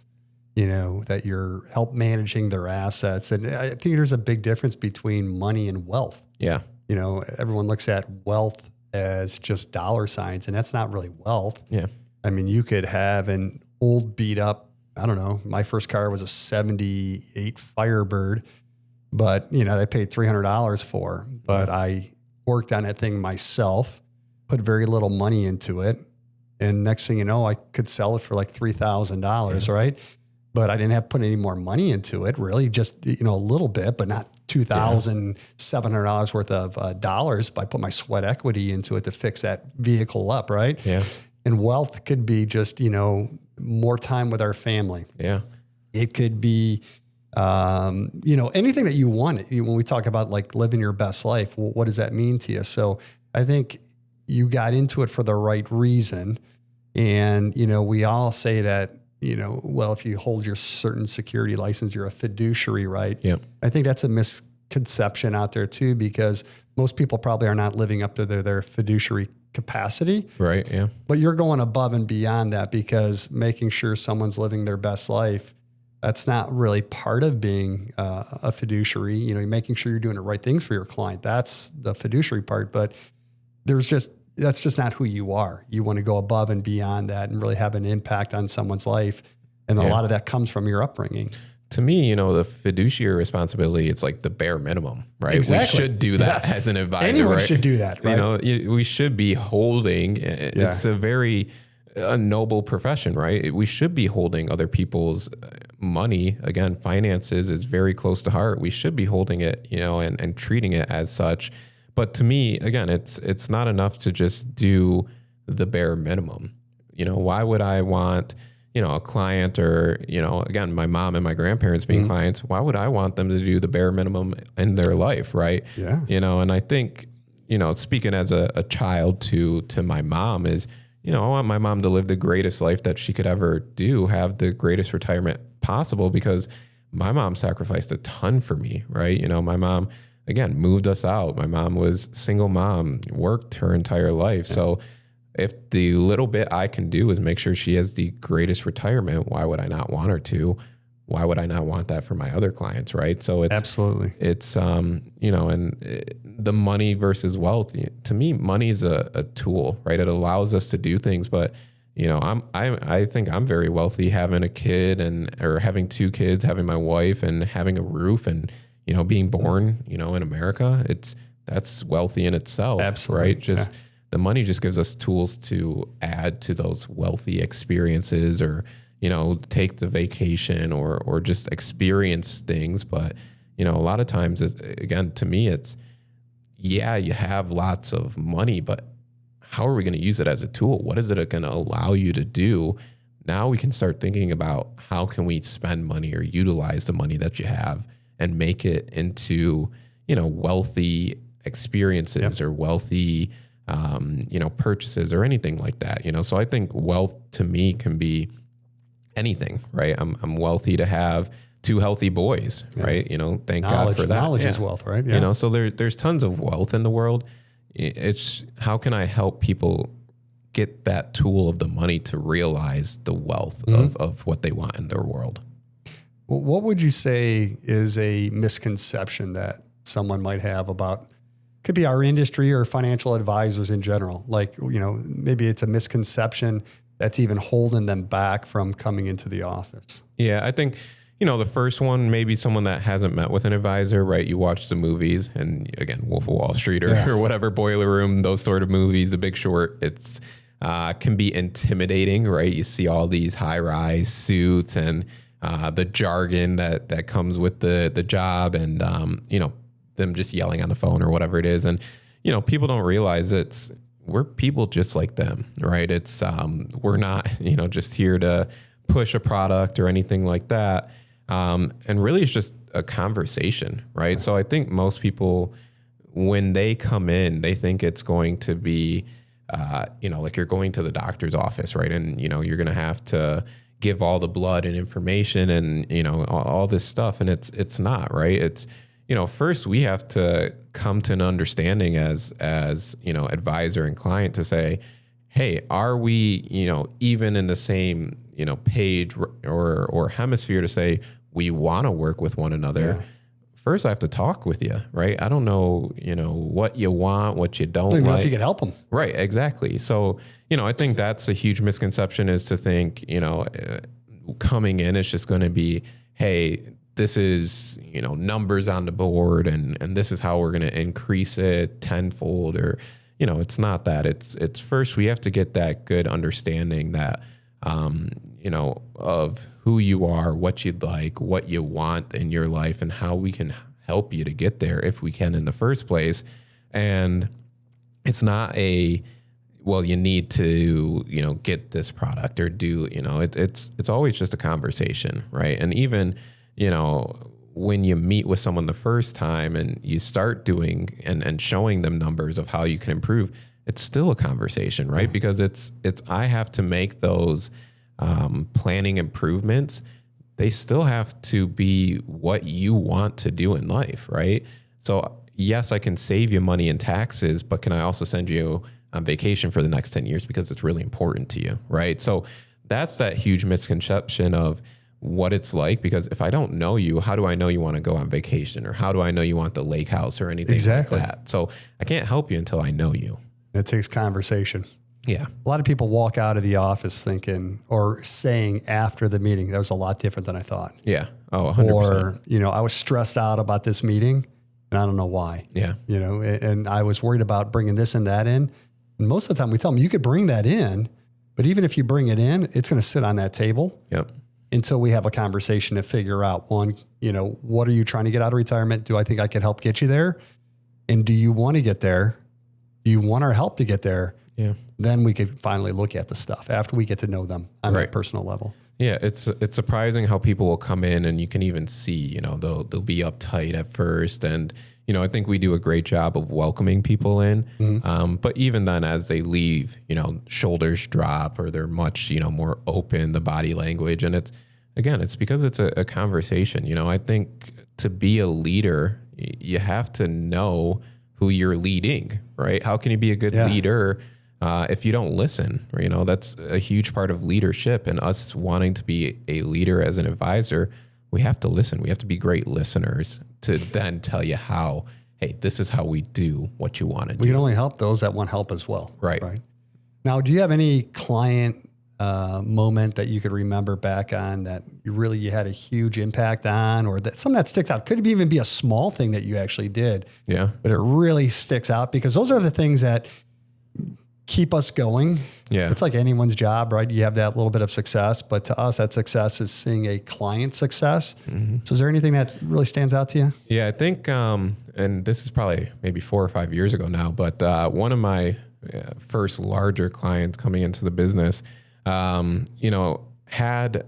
that you're help managing their assets. And I think there's a big difference between money and wealth. Yeah. Everyone looks at wealth as just dollar signs, and that's not really wealth. Yeah. I mean, you could have an old beat up, I don't know, my first car was a 78 Firebird, but they paid $300 for, but I worked on that thing myself, put very little money into it. And next thing you know, I could sell it for like $3,000, right? But I didn't have to put any more money into it, really, just, a little bit, but not $2,700 worth of dollars. But I put my sweat equity into it to fix that vehicle up, right? Yeah. And wealth could be just, more time with our family. Yeah. It could be, anything that you want. When we talk about like living your best life, well, what does that mean to you? So I think you got into it for the right reason. And, we all say that, well, if you hold your certain security license, you're a fiduciary, right? Yep. I think that's a misconception out there too, because most people probably are not living up to their fiduciary capacity. Right. Yeah. But you're going above and beyond that, because making sure someone's living their best life, that's not really part of being a fiduciary. Making sure you're doing the right things for your client. That's the fiduciary part. But that's just not who you are. You want to go above and beyond that and really have an impact on someone's life. And a lot of that comes from your upbringing. To me, the fiduciary responsibility, it's like the bare minimum, right? Exactly. We should do that as an advisor. Anyone right? should do that, right? We should be holding, it's a very noble profession, right? We should be holding other people's money. Again, finances is very close to heart. We should be holding it, and treating it as such. But to me, again, it's not enough to just do the bare minimum. Why would I want, a client or, again, my mom and my grandparents being clients, why would I want them to do the bare minimum in their life, right? Yeah. And I think, speaking as a child to my mom is, I want my mom to live the greatest life that she could ever do, have the greatest retirement possible, because my mom sacrificed a ton for me, right? My mom again, moved us out. My mom was single mom, worked her entire life. Yeah. So if the little bit I can do is make sure she has the greatest retirement, why would I not want her to? Why would I not want that for my other clients, right? So it's absolutely, it's the money versus wealth. To me, money is a tool, right? It allows us to do things, but I think I'm very wealthy having a kid or having 2 kids, having my wife and having a roof and, being born, in America. That's wealthy in itself, absolutely, right? The money just gives us tools to add to those wealthy experiences or, take the vacation or just experience things. But, a lot of times, again, to me, you have lots of money, but how are we going to use it as a tool? What is it going to allow you to do? Now we can start thinking about how can we spend money or utilize the money that you have and make it into, wealthy experiences or wealthy, purchases or anything like that. So I think wealth to me can be anything, right? I'm wealthy to have 2 healthy boys, right? Thank God for that. Knowledge is wealth, right? Yeah. So there's tons of wealth in the world. It's how can I help people get that tool of the money to realize the wealth of what they want in their world? Well, what would you say is a misconception that someone might have about, could be our industry or financial advisors in general? Like, maybe it's a misconception that's even holding them back from coming into the office. Yeah, I think, the first one, maybe someone that hasn't met with an advisor, right? You watch the movies and again, Wolf of Wall Street or whatever, Boiler Room, those sort of movies, The Big Short, it's can be intimidating, right? You see all these high-rise suits and the jargon that comes with the job and, them just yelling on the phone or whatever it is. And, people don't realize we're people just like them, right? It's, we're not, just here to push a product or anything like that. And really it's just a conversation, right? So I think most people, when they come in, they think it's going to be, like you're going to the doctor's office, right? And, you're going to have to give all the blood and information and, all this stuff. And it's not, right? It's, first we have to come to an understanding as advisor and client to say, hey, are we, even in the same, page or hemisphere to say we want to work with one another? Yeah. First, I have to talk with you, right? I don't know, what you want, what you don't like. Know if you can help them. Right, exactly. So, I think that's a huge misconception is to think, coming in, it's just going to be, hey, this is, numbers on the board and this is how we're going to increase it tenfold or, it's not that. It's first we have to get that good understanding that, of who you are, what you'd like, what you want in your life and how we can help you to get there if we can in the first place. And it's not you need to, get this product or do, it's always just a conversation, right? And even, when you meet with someone the first time and you start doing and showing them numbers of how you can improve, it's still a conversation, right? Because I have to make those planning improvements. They still have to be what you want to do in life, right? So yes, I can save you money in taxes, but can I also send you on vacation for the next 10 years because it's really important to you, right? So that's that huge misconception of what it's like, because if I don't know you, how do I know you want to go on vacation or how do I know you want the lake house or anything like that? So I can't help you until I know you. It takes conversation. Yeah. A lot of people walk out of the office thinking or saying after the meeting, that was a lot different than I thought. Yeah. Oh, 100%. Or, I was stressed out about this meeting and I don't know why. Yeah. And I was worried about bringing this and that in. And most of the time we tell them you could bring that in, but even if you bring it in, it's going to sit on that table. Yep. Until we have a conversation to figure out one, what are you trying to get out of retirement? Do I think I could help get you there? And do you want to get there? Do you want our help to get there? Yeah. Then we could finally look at the stuff after we get to know them on a personal level. Yeah. It's surprising how people will come in and you can even see, they'll be uptight at first. And, I think we do a great job of welcoming people in. Mm-hmm. But even then as they leave, shoulders drop or they're much, more open, the body language. And it's because it's a conversation. I think to be a leader, you have to know who you're leading, right? How can you be a good leader if you don't listen? You know, that's a huge part of leadership, and us wanting to be a leader as an advisor. We have to listen. We have to be great listeners to then tell you how, hey, this is how we do what you want to do. We can only help those that want help as well. Right. Now, do you have any client moment that you could remember back on that you had a huge impact on, or that something that sticks out? Could even be a small thing that you actually did. Yeah. But it really sticks out, because those are the things that keep us going. Yeah. It's like anyone's job, right? You have that little bit of success, but to us, that success is seeing a client success. Mm-hmm. So is there anything that really stands out to you? Yeah, I think, and this is probably maybe 4 or 5 years ago now, but one of my first larger clients coming into the business, had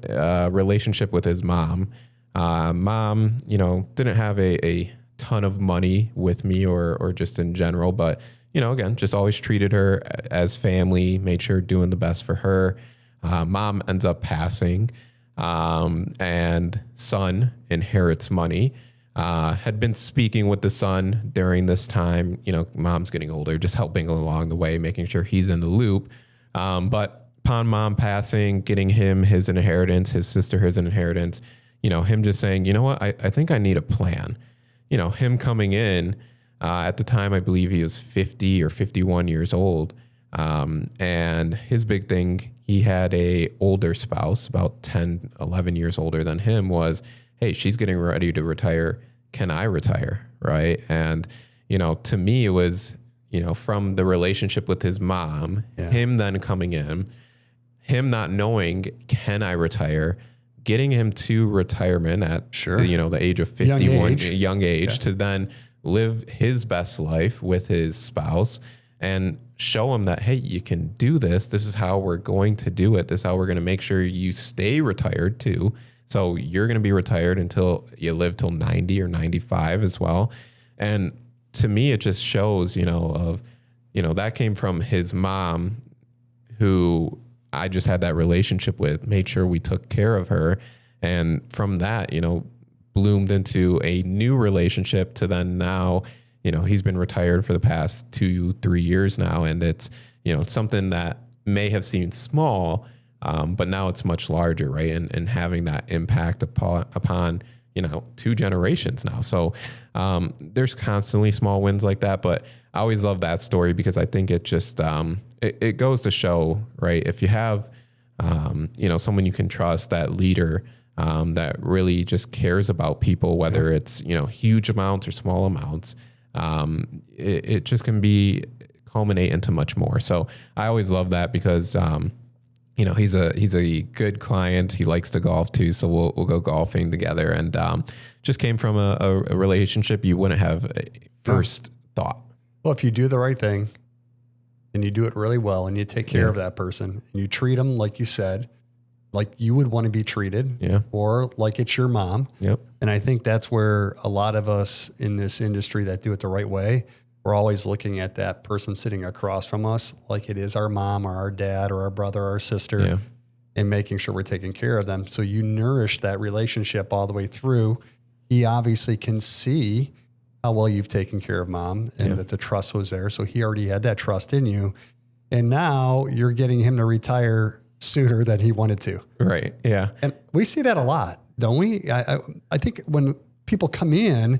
a relationship with his mom. Mom, didn't have a ton of money with me or just in general, but again, just always treated her as family, made sure doing the best for her. Mom ends up passing, and son inherits money. Had been speaking with the son during this time. Mom's getting older, just helping along the way, making sure he's in the loop. But upon mom passing, getting him his inheritance, his sister his inheritance, him just saying, you know what, I think I need a plan. Him coming in, at the time, I believe he was 50 or 51 years old. And his big thing, he had a older spouse, about 10, 11 years older than him, was, hey, she's getting ready to retire. Can I retire? Right. And, to me, it was, from the relationship with his mom, him then coming in, him not knowing, can I retire? Getting him to retirement at, the age of 51, young age to then live his best life with his spouse and show him that, hey, you can do this. This is how we're going to do it. This is how we're going to make sure you stay retired too. So you're going to be retired until you live till 90 or 95 as well. And to me, it just shows, that came from his mom, who I just had that relationship with, made sure we took care of her. And from that, bloomed into a new relationship to then now, he's been retired for the past 2-3 years now. And it's, something that may have seemed small, but now it's much larger, right? And having that impact upon 2 generations now. So there's constantly small wins like that, but I always love that story because I think it just, it goes to show, right? If you have, someone you can trust, that leader, that really just cares about people, whether it's, huge amounts or small amounts, it just can culminate into much more. So I always love that because, he's a good client. He likes to golf too. So we'll go golfing together, and, just came from a relationship you wouldn't have first thought. Well, if you do the right thing and you do it really well and you take care of that person and you treat them, like you said, like you would want to be treated, or like it's your mom. Yep. And I think that's where a lot of us in this industry that do it the right way, we're always looking at that person sitting across from us like it is our mom or our dad or our brother or our sister, and making sure we're taking care of them. So you nourish that relationship all the way through. He obviously can see how well you've taken care of mom and that the trust was there. So he already had that trust in you. And now you're getting him to retire sooner than he wanted to. Right. Yeah. And we see that a lot, don't we? I think when people come in,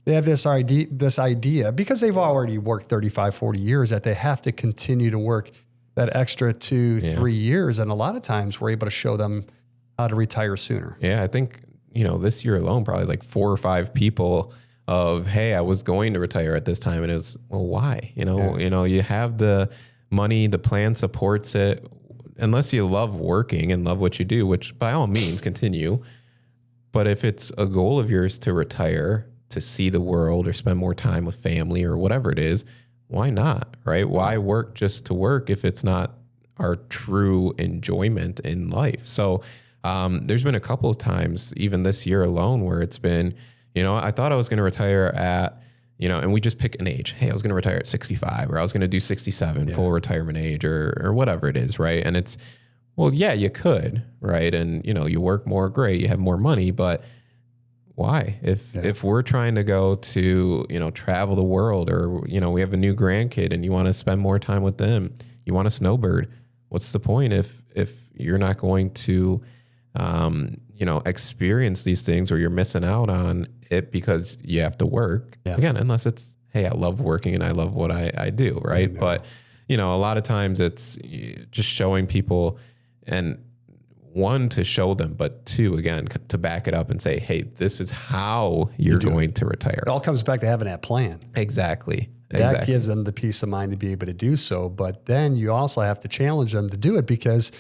they have this idea because they've already worked 35, 40 years that they have to continue to work that extra 2-3 years. And a lot of times we're able to show them how to retire sooner. Yeah. I think, this year alone, probably like 4 or 5 people of, hey, I was going to retire at this time. And it was, well, why? You have the money, the plan supports it. Unless you love working and love what you do, which by all means continue. But if it's a goal of yours to retire, to see the world or spend more time with family or whatever it is, why not, right? Why work just to work if it's not our true enjoyment in life? So there's been a couple of times, even this year alone, where it's been, I thought I was going to retire at, and we just pick an age. Hey, I was going to retire at 65, or I was going to do 67, full retirement age, or whatever it is, right? And it's, well, yeah, you could, right? And, you work more, great, you have more money, but why? If we're trying to go to, travel the world, or, we have a new grandkid and you want to spend more time with them, you want to snowbird, what's the point if you're not going to, experience these things, or you're missing out on it because you have to work? Again, unless it's, hey, I love working and I love what I do. Right. But, a lot of times it's just showing people, and one, to show them, but two, again, to back it up and say, hey, this is how you're going to retire. It all comes back to having that plan. Exactly. That gives them the peace of mind to be able to do so. But then you also have to challenge them to do it, because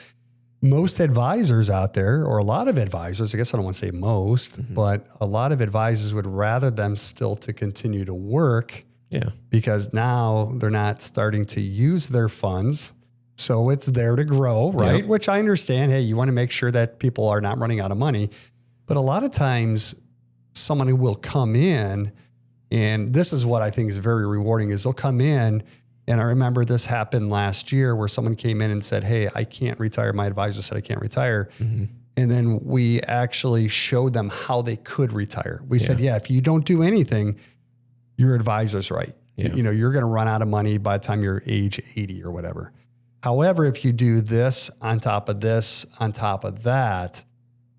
most advisors out there, or a lot of advisors, I guess I don't want to say most, but a lot of advisors would rather them still to continue to work. Yeah. Because now they're not starting to use their funds. So it's there to grow, right? Yep. Which I understand. Hey, you want to make sure that people are not running out of money. But a lot of times someone who will come in, and this is what I think is very rewarding, is they'll come in, and I remember this happened last year where someone came in and said, hey, I can't retire. My advisor said I can't retire. And then we actually showed them how they could retire. We said, if you don't do anything, your advisor's right. You're going to run out of money by the time you're age 80 or whatever. However, if you do this on top of this, on top of that,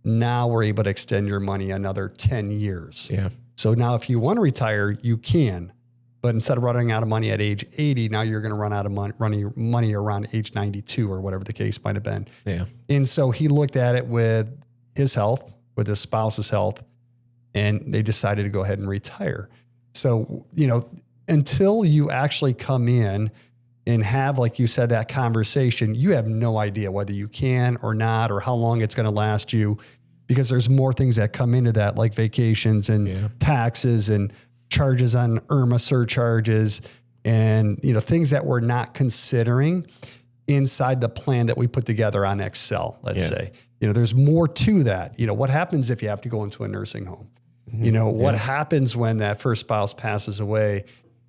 now we're able to extend your money another 10 years. Yeah. So now if you want to retire, you can. But instead of running out of money at age 80, now you're going to run out of money around age 92 or whatever the case might have been. Yeah. And so he looked at it with his health, with his spouse's health, and they decided to go ahead and retire. So, until you actually come in and have, like you said, that conversation, you have no idea whether you can or not, or how long it's going to last you, because there's more things that come into that, like vacations and taxes and charges on IRMA surcharges and, things that we're not considering inside the plan that we put together on Excel, let's say. There's more to that. What happens if you have to go into a nursing home? What happens when that first spouse passes away,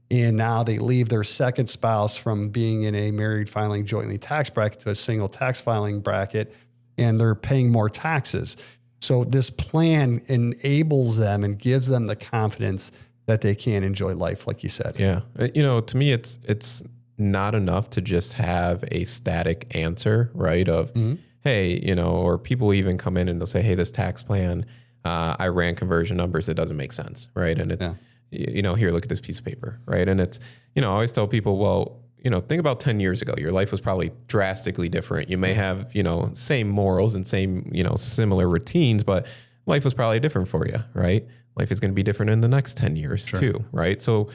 and now they leave their second spouse from being in a married filing jointly tax bracket to a single tax filing bracket, and they're paying more taxes. So this plan enables them and gives them the confidence that they can enjoy life, like you said. Yeah. To me, it's not enough to just have a static answer, right? Of, hey, or people even come in and they'll say, hey, this tax plan, I ran conversion numbers. It doesn't make sense. Right. And it's, here, look at this piece of paper. Right. And it's, I always tell people, well, think about 10 years ago, your life was probably drastically different. You may have, same morals and same, similar routines, but life was probably different for you. Right. Life is going to be different in the next 10 years too. Right. So,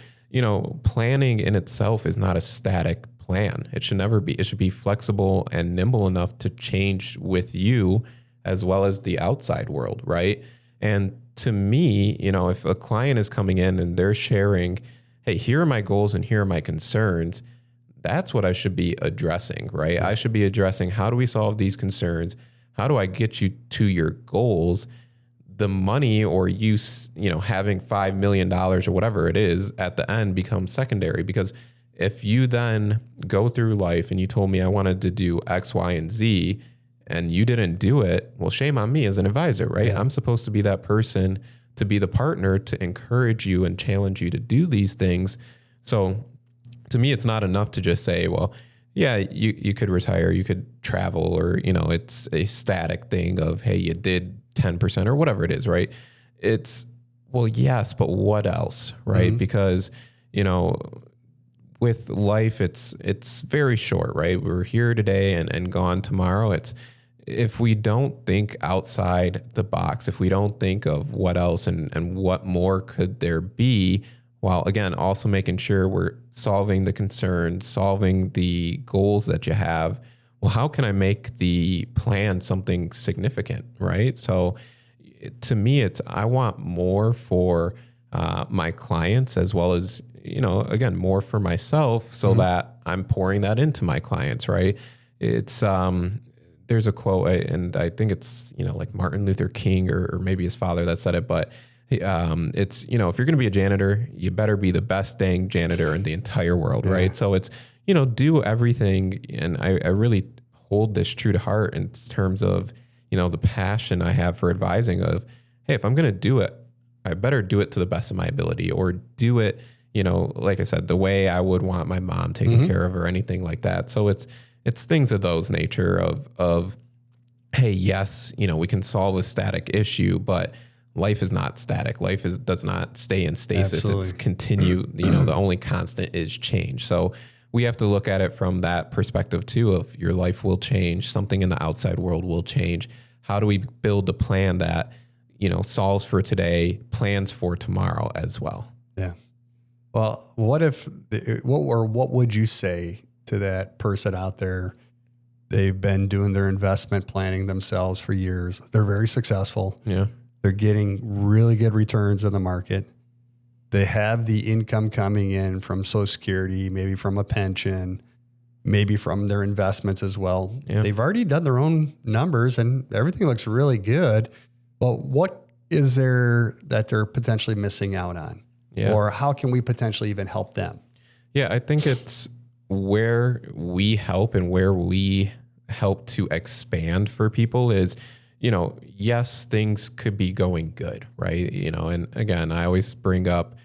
planning in itself is not a static plan. It should never be. It should be flexible and nimble enough to change with you as well as the outside world. Right. And to me, if a client is coming in and they're sharing, hey, here are my goals and here are my concerns, that's what I should be addressing, right? Yeah. I should be addressing, how do we solve these concerns? How do I get you to your goals? The money, or you having $5 million or whatever it is at the end, becomes secondary. Because if you then go through life and you told me I wanted to do X, Y, and Z, and you didn't do it, well, shame on me as an advisor, right? Yeah. I'm supposed to be that person, to be the partner, to encourage you and challenge you to do these things. So to me, it's not enough to just say, well, yeah, you could retire, you could travel, or, it's a static thing of, hey, you did 10% or whatever it is, right? It's, well, yes, but what else, right? Because, with life, it's very short, right? We're here today and gone tomorrow. If we don't think outside the box, if we don't think of what else and what more could there be, while again, also making sure we're solving the concerns, solving the goals that you have, well, how can I make the plan something significant, right? So to me, I want more for my clients, as well as, again, more for myself, so that I'm pouring that into my clients, right? It's, there's a quote, and I think it's, like Martin Luther King or maybe his father that said it, but it's, if you're going to be a janitor, you better be the best dang janitor in the entire world, right? So it's, do everything. And I really hold this true to heart in terms of, the passion I have for advising of, hey, if I'm going to do it, I better do it to the best of my ability, or do it, like I said, the way I would want my mom taken care of, or anything like that. So it's things of those nature of, hey, yes, we can solve a static issue, but life is not static. Life does not stay in stasis. Absolutely. It's continue. The only constant is change. So we have to look at it from that perspective too, of your life will change. Something in the outside world will change. How do we build a plan that, solves for today, plans for tomorrow as well? Yeah. Well, what would you say to that person out there? They've been doing their investment planning themselves for years. They're very successful. Yeah. They're getting really good returns in the market. They have the income coming in from Social Security, maybe from a pension, maybe from their investments as well. Yeah. They've already done their own numbers and everything looks really good. But what is there that they're potentially missing out on? Yeah. Or how can we potentially even help them? Yeah, I think it's where we help and where we help to expand for people is, yes, things could be going good, right? And again, I always bring up,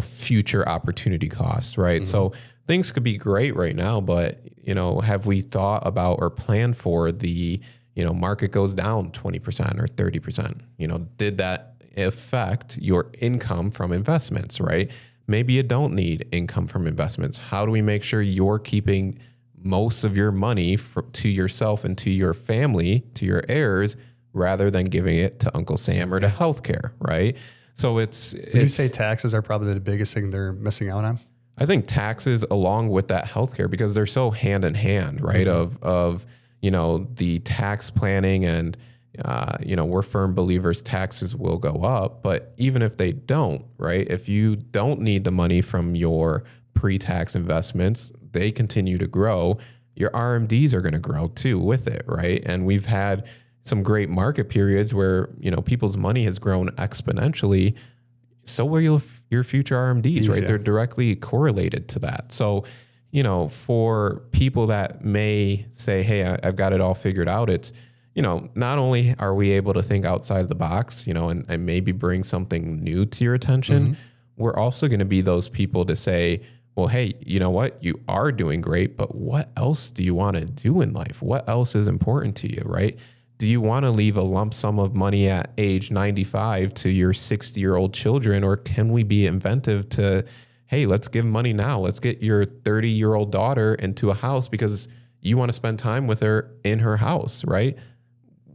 future opportunity costs, right? So things could be great right now, but, have we thought about or planned for the, market goes down 20% or 30%? Did that affect your income from investments, right? Maybe you don't need income from investments. How do we make sure you're keeping most of your money to yourself and to your family, to your heirs, rather than giving it to Uncle Sam or to healthcare, right? So would you say taxes are probably the biggest thing they're missing out on? I think taxes along with that healthcare, because they're so hand in hand, right? Of the tax planning and, we're firm believers taxes will go up, but even if they don't, right? If you don't need the money from your pre-tax investments, they continue to grow. Your RMDs are going to grow too with it, right? And we've had some great market periods where, people's money has grown exponentially. So will your future RMDs, right? They're directly correlated to that. So, for people that may say, hey, I've got it all figured out, it's, not only are we able to think outside the box, and maybe bring something new to your attention, we're also going to be those people to say, well, hey, you know what? You are doing great, but what else do you want to do in life? What else is important to you, right? Do you want to leave a lump sum of money at age 95 to your 60-year-old children? Or can we be inventive to, hey, let's give money now. Let's get your 30-year-old daughter into a house because you want to spend time with her in her house, right?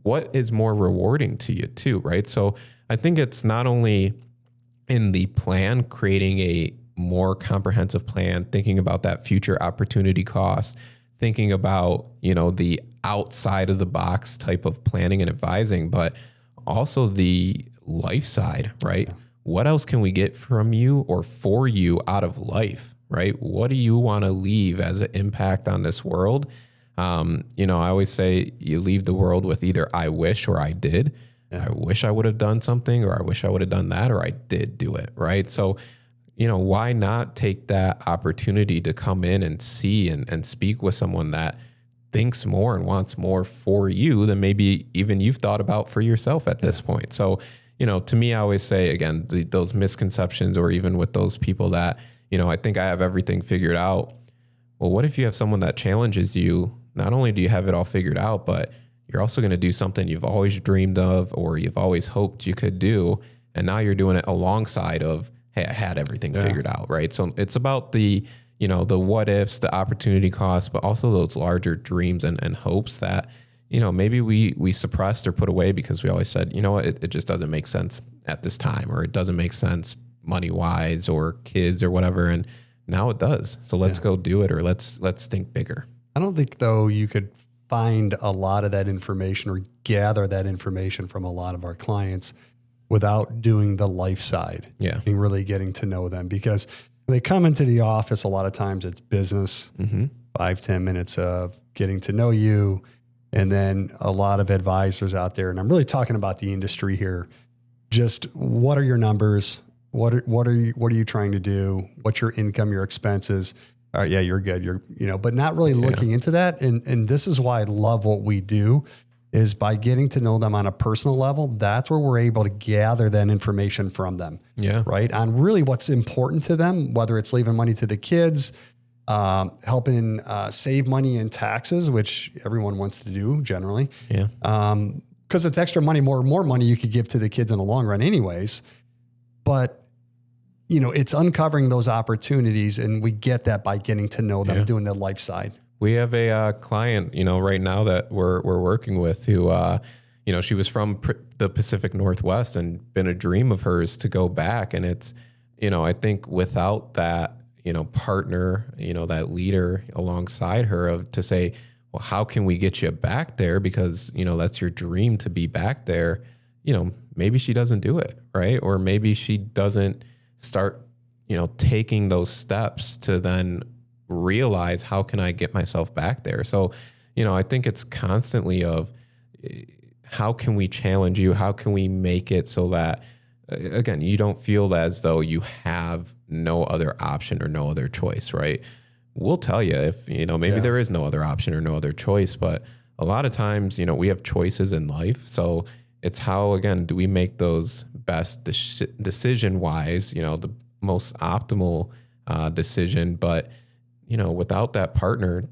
What is more rewarding to you too, right? So I think it's not only in the plan, creating a more comprehensive plan, thinking about that future opportunity cost, thinking about, the outside of the box type of planning and advising, but also the life side, right? Yeah. What else can we get from you or for you out of life, right? What do you want to leave as an impact on this world? I always say you leave the world with either I wish or I did. Yeah. I wish I would have done something, or I wish I would have done that, or I did do it, right? So, why not take that opportunity to come in and see and speak with someone that thinks more and wants more for you than maybe even you've thought about for yourself at this point. So, to me, I always say, again, those misconceptions, or even with those people that, I think I have everything figured out. Well, what if you have someone that challenges you? Not only do you have it all figured out, but you're also going to do something you've always dreamed of, or you've always hoped you could do. And now you're doing it alongside of, hey, I had everything figured out, right? So it's about the, the what ifs, the opportunity costs, but also those larger dreams and hopes that, maybe we suppressed or put away because we always said, it just doesn't make sense at this time, or it doesn't make sense money wise or kids or whatever. And now it does. So let's go do it, or let's think bigger. I don't think, though, you could find a lot of that information or gather that information from a lot of our clients without doing the life side and really getting to know them. Because when they come into the office, a lot of times it's business, 5-10 minutes of getting to know you. And then a lot of advisors out there, and I'm really talking about the industry here, just what are your numbers? What are you trying to do? What's your income, your expenses? All right, yeah, you're good. But not really looking into that. And this is why I love what we do, is by getting to know them on a personal level. That's where we're able to gather that information from them. Yeah. Right. On really what's important to them, whether it's leaving money to the kids, helping save money in taxes, which everyone wants to do generally. Yeah. Because it's extra money, more money you could give to the kids in the long run anyways. But, it's uncovering those opportunities, and we get that by getting to know them, doing the life side. We have a client, right now that we're working with who, she was from the Pacific Northwest and been a dream of hers to go back. And it's, I think without that, partner, that leader alongside her to say, well, how can we get you back there? Because, that's your dream to be back there. Maybe she doesn't do it, right? Or maybe she doesn't start, taking those steps to then realize, how can I get myself back there? So, I think it's constantly of how can we challenge you? How can we make it so that, again, you don't feel as though you have no other option or no other choice, right? We'll tell you if, maybe there is no other option or no other choice, but a lot of times, we have choices in life. So it's how, again, do we make those best decision wise, the most optimal decision, but without that partner,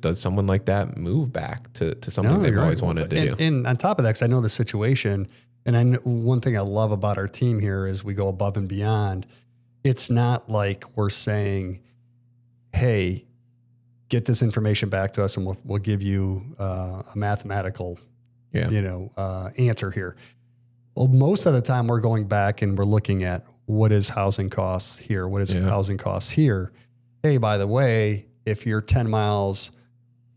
does someone like that move back to something they've always wanted to do? And on top of that, because I know the situation, and one thing I love about our team here is we go above and beyond. It's not like we're saying, hey, get this information back to us and we'll give you a mathematical, answer here. Well, most of the time we're going back and we're looking at what is housing costs here? What is housing costs here? Hey, by the way, if you're 10 miles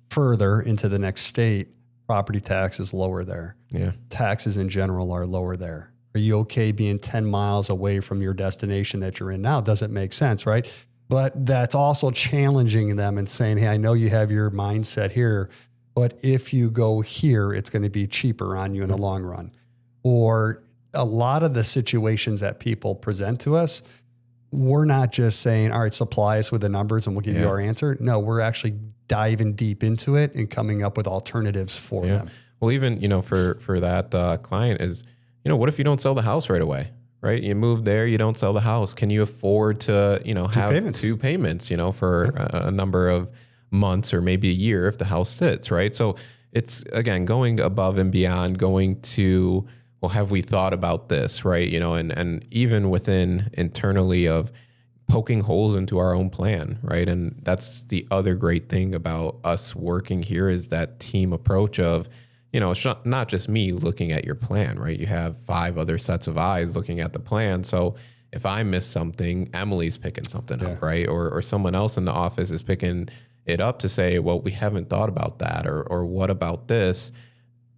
further into the next state, property tax is lower there. Yeah. Taxes in general are lower there. Are you okay being 10 miles away from your destination that you're in now? Doesn't make sense, right? But that's also challenging them and saying, hey, I know you have your mindset here, but if you go here, it's going to be cheaper on you in the long run. Or a lot of the situations that people present to us, we're not just saying, all right, supply us with the numbers and we'll give you our answer. No, we're actually diving deep into it and coming up with alternatives for them. Well, even, for that client is, what if you don't sell the house right away, right? You move there, you don't sell the house. Can you afford to, have two payments, for a number of months or maybe a year if the house sits, right? So it's, again, going above and beyond, going to, well, have we thought about this, right? And even within internally of poking holes into our own plan, right? And that's the other great thing about us working here is that team approach of, it's not just me looking at your plan, right? You have 5 other sets of eyes looking at the plan. So if I miss something, Emily's picking something up, right? Or someone else in the office is picking it up to say, well, we haven't thought about that, or what about this?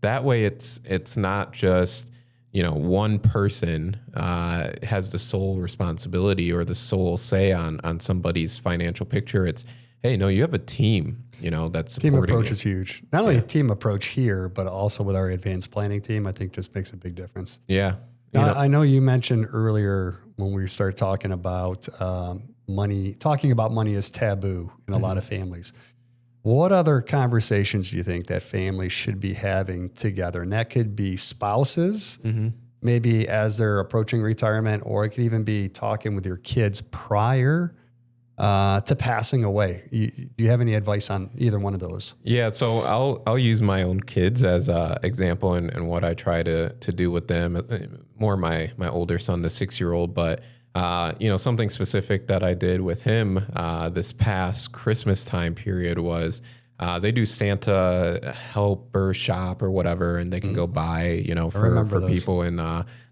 That way it's not just, one person has the sole responsibility or the sole say on somebody's financial picture. It's, hey, no, you have a team, that's supporting Team approach you. is huge. Not only a team approach here, but also with our advanced planning team, I think just makes a big difference. Yeah. Now, I know you mentioned earlier when we started talking about money, talking about money is taboo in a lot of families. What other conversations do you think that families should be having together? And that could be spouses, maybe as they're approaching retirement, or it could even be talking with your kids prior to passing away. Do you have any advice on either one of those? Yeah, so I'll use my own kids as an example and what I try to do with them. More my older son, the 6-year-old, but something specific that I did with him this past Christmas time period was they do Santa help or shop or whatever, and they can go buy, for people in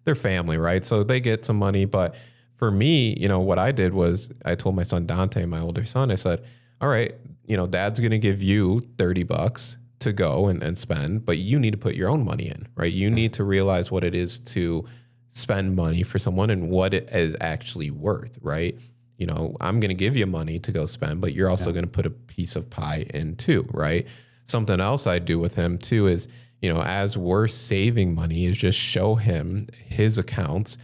their family, right? So they get some money. But for me, what I did was I told my son Dante, my older son, I said, all right, Dad's going to give you $30 to go and spend, but you need to put your own money in, right? You need to realize what it is to spend money for someone and what it is actually worth, right? I'm going to give you money to go spend, but you're also going to put a piece of pie in too, right? Something else I do with him too is, as we're saving money is just show him his accounts.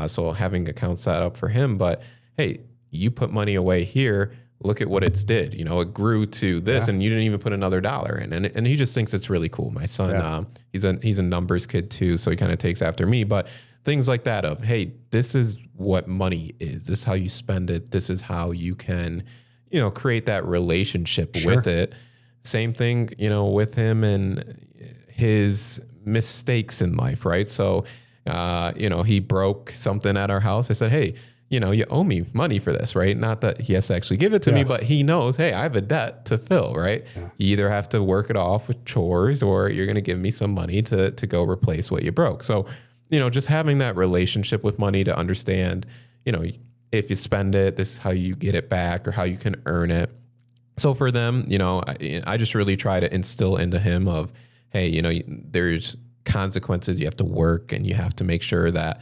So having accounts set up for him, but hey, you put money away here. look at what it's did. You know, it grew to this, and you didn't even put another dollar in. And he just thinks it's really cool. My son, he's a numbers kid too, so he kind of takes after me. But things like that of, hey, this is what money is. This is how you spend it. This is how you can, you know, create that relationship with it. Same thing, you know, with him and his mistakes in life, right? So, you know, he broke something at our house. I said, hey, you know, you owe me money for this, right? Not that he has to actually give it to me, but he knows, hey, I have a debt to fill, right? You either have to work it off with chores or you're going to give me some money to go replace what you broke. So, you know, just having that relationship with money to understand, you know, if you spend it, this is how you get it back or how you can earn it. So for them, you know, I just really try to instill into him of, hey, you know, there's consequences. You have to work and you have to make sure that,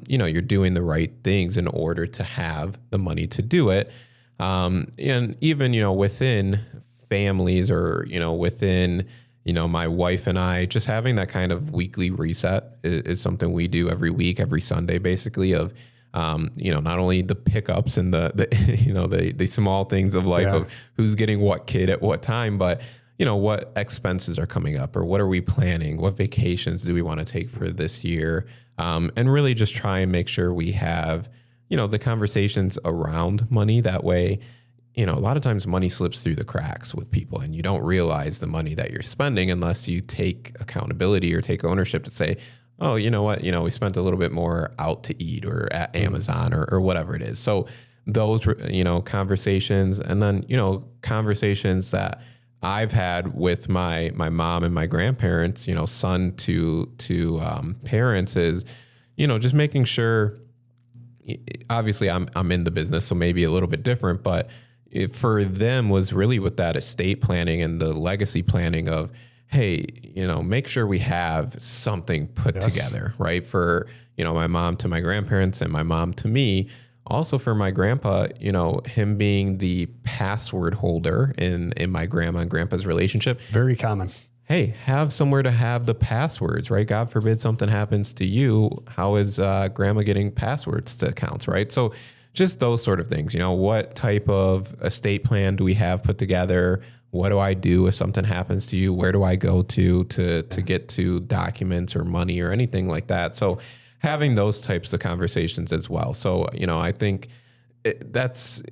you know, you're doing the right things in order to have the money to do it. And even, you know, within families or, you know, within, you know, my wife and I, just having that kind of weekly reset is something we do every week, every Sunday, basically of, you know, not only the pickups and the you know, the small things of life of who's getting what kid at what time, but, you know, what expenses are coming up or what are we planning? What vacations do we want to take for this year? And really just try and make sure we have, you know, the conversations around money. That way, you know, a lot of times money slips through the cracks with people and you don't realize the money that you're spending unless you take accountability or take ownership to say, oh, you know what, you know, we spent a little bit more out to eat or at Amazon or whatever it is. So those, you know, conversations, and then, you know, conversations that I've had with my mom and my grandparents, you know, son to parents is, you know, just making sure, obviously I'm in the business, so maybe a little bit different, but for them was really with that estate planning and the legacy planning of, hey, you know, make sure we have something put together, right? For, you know, my mom to my grandparents and my mom to me. Also for my grandpa, you know, him being the password holder in my grandma and grandpa's relationship. Very common. Hey, have somewhere to have the passwords, right? God forbid something happens to you. How is grandma getting passwords to accounts, right? So just those sort of things, you know, what type of estate plan do we have put together? What do I do if something happens to you? Where do I go to get to documents or money or anything like that? So having those types of conversations as well. So, you know, I think that's,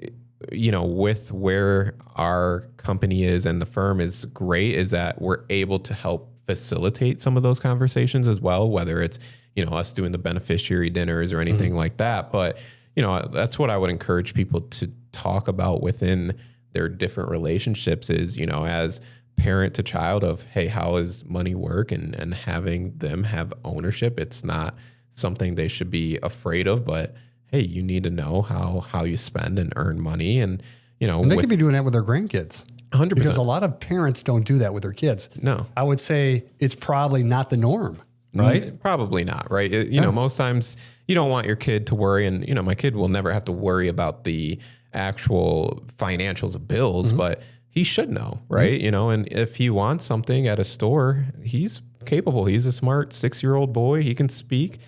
you know, with where our company is and the firm is great is that we're able to help facilitate some of those conversations as well, whether it's, you know, us doing the beneficiary dinners or anything like that. But, you know, that's what I would encourage people to talk about within their different relationships is, you know, as parent to child of, hey, how does money work and having them have ownership. It's not something they should be afraid of, but hey, you need to know how you spend and earn money. And, you know, and they could be doing that with their grandkids. 100%. Because a lot of parents don't do that with their kids. No. I would say it's probably not the norm, right? Probably not, right? You know, most times you don't want your kid to worry. And, you know, my kid will never have to worry about the actual financials of bills, but he should know, right? You know, and if he wants something at a store, he's capable. He's a smart 6-year-old boy. He can speak.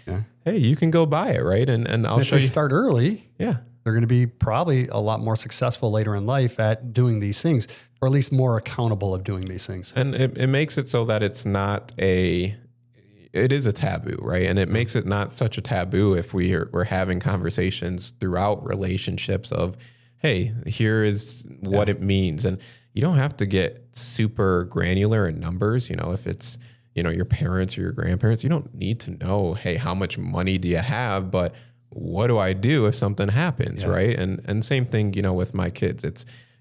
Hey, you can go buy it, right? And I'll show you. If they start early, yeah, they're going to be probably a lot more successful later in life at doing these things, or at least more accountable of doing these things. And it makes it so that it's not it is a taboo, right? And it makes it not such a taboo if we're having conversations throughout relationships of, hey, here is what it means. And you don't have to get super granular in numbers. You know, if it's, you know, your parents or your grandparents, you don't need to know, hey, how much money do you have? But what do I do if something happens, right? And same thing, you know, with my kids.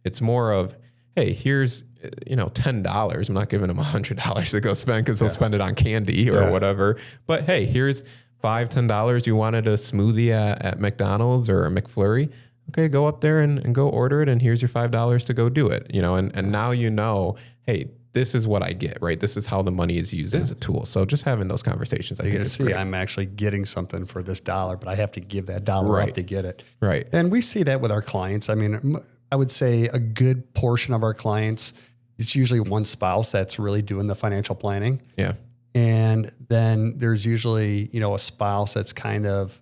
It's more of, hey, here's, you know, $10. I'm not giving them $100 to go spend because they'll spend it on candy or whatever. But hey, here's $10. You wanted a smoothie at McDonald's or a McFlurry. Okay, go up there and go order it. And here's your $5 to go do it. You know, and now you know, hey, this is what I get, right? This is how the money is used as a tool. So just having those conversations, I think is great. I'm actually getting something for this $1, but I have to give that $1 up to get it. Right. And we see that with our clients. I mean, I would say a good portion of our clients, it's usually one spouse that's really doing the financial planning. Yeah. And then there's usually, you know, a spouse that's kind of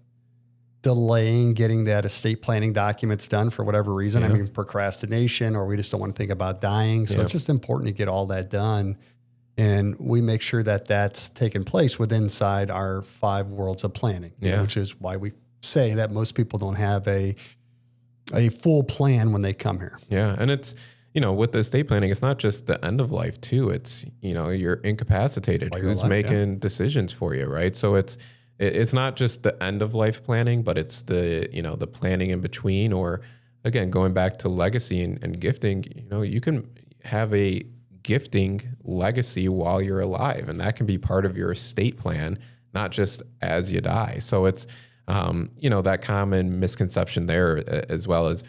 delaying getting that estate planning documents done for whatever reason. I mean, procrastination, or we just don't want to think about dying. So it's just important to get all that done. And we make sure that that's taken place within inside our 5 worlds of planning, which is why we say that most people don't have a full plan when they come here. Yeah. And it's, with the estate planning, it's not just the end of life too. It's, you're incapacitated. Who's making decisions for you, right? So it's not just the end of life planning, but it's the, the planning in between, or again, going back to legacy and gifting, you can have a gifting legacy while you're alive, and that can be part of your estate plan, not just as you die. So it's, that common misconception there, as well as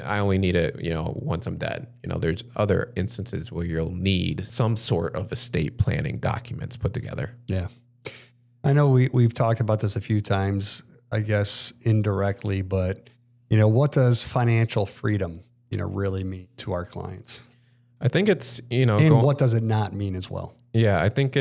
I only need it, once I'm dead. There's other instances where you'll need some sort of estate planning documents put together. Yeah. I know we've talked about this a few times, I guess indirectly, but, what does financial freedom, really mean to our clients? I think it's, and what does it not mean as well? Yeah, I think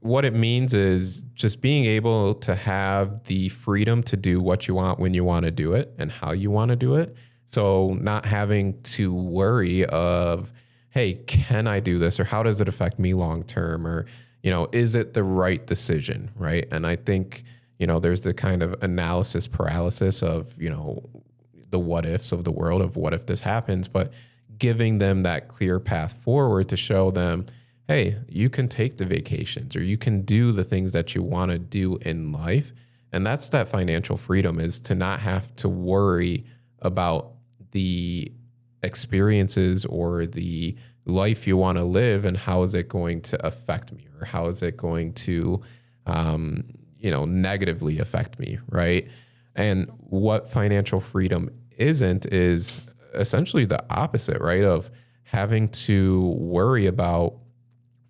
what it means is just being able to have the freedom to do what you want when you want to do it and how you want to do it. So not having to worry of, hey, can I do this? Or how does it affect me long-term? Or, is it the right decision? Right. And I think, there's the kind of analysis paralysis of, the what ifs of the world of what if this happens, but giving them that clear path forward to show them, hey, you can take the vacations, or you can do the things that you want to do in life. And that's that financial freedom, is to not have to worry about the experiences or the life you want to live and how is it going to affect me, or how is it going to, negatively affect me, right? And what financial freedom isn't is essentially the opposite, right? Of having to worry about,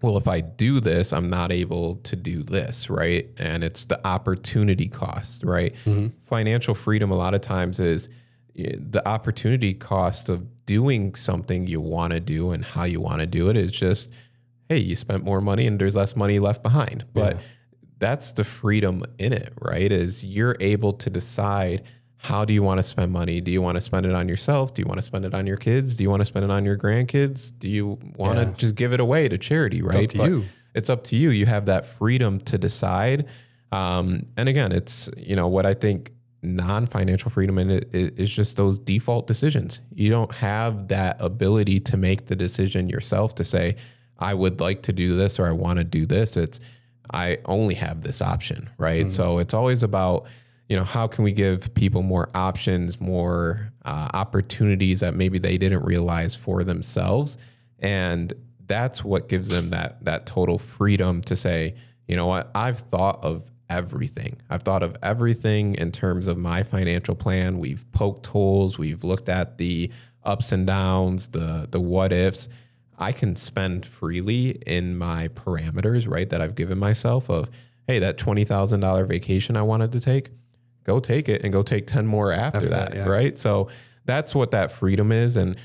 well, if I do this, I'm not able to do this, right? And it's the opportunity cost, right? Mm-hmm. Financial freedom a lot of times is the opportunity cost of doing something you want to do and how you want to do it is just, hey, you spent more money and there's less money left behind. But that's the freedom in it, right? Is you're able to decide, how do you want to spend money? Do you want to spend it on yourself? Do you want to spend it on your kids? Do you want to spend it on your grandkids? Do you want to just give it away to charity, right? It's up to you. It's up to you. You have that freedom to decide. And again, it's, what I think non-financial freedom in it is just those default decisions. You don't have that ability to make the decision yourself to say, I would like to do this, or I want to do this. It's, I only have this option, right? Mm-hmm. So it's always about, how can we give people more options, more opportunities that maybe they didn't realize for themselves. And that's what gives them that total freedom to say, you know what, I've thought of everything. I've thought of everything in terms of my financial plan. We've poked holes. We've looked at the ups and downs, the what ifs. I can spend freely in my parameters, right, that I've given myself of, hey, that $20,000 vacation I wanted to take, go take it and go take 10 more after that, right? So that's what that freedom is. And,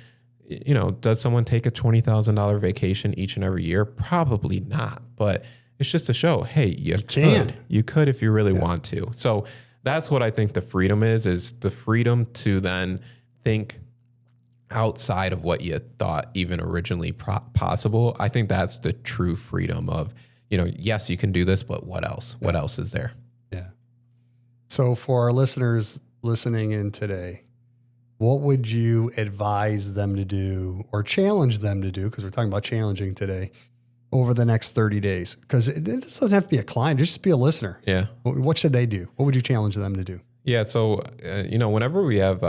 does someone take a $20,000 vacation each and every year? Probably not. But it's just to show, hey, you could. You could if you really want to. So that's what I think the freedom is the freedom to then think outside of what you thought even originally possible. I think that's the true freedom of, yes, you can do this, but what else? What else is there? Yeah. So for our listeners listening in today, what would you advise them to do or challenge them to do? Because we're talking about challenging today over the next 30 days. Because it doesn't have to be a client, just be a listener. Yeah. What should they do? What would you challenge them to do? Yeah. So, whenever we have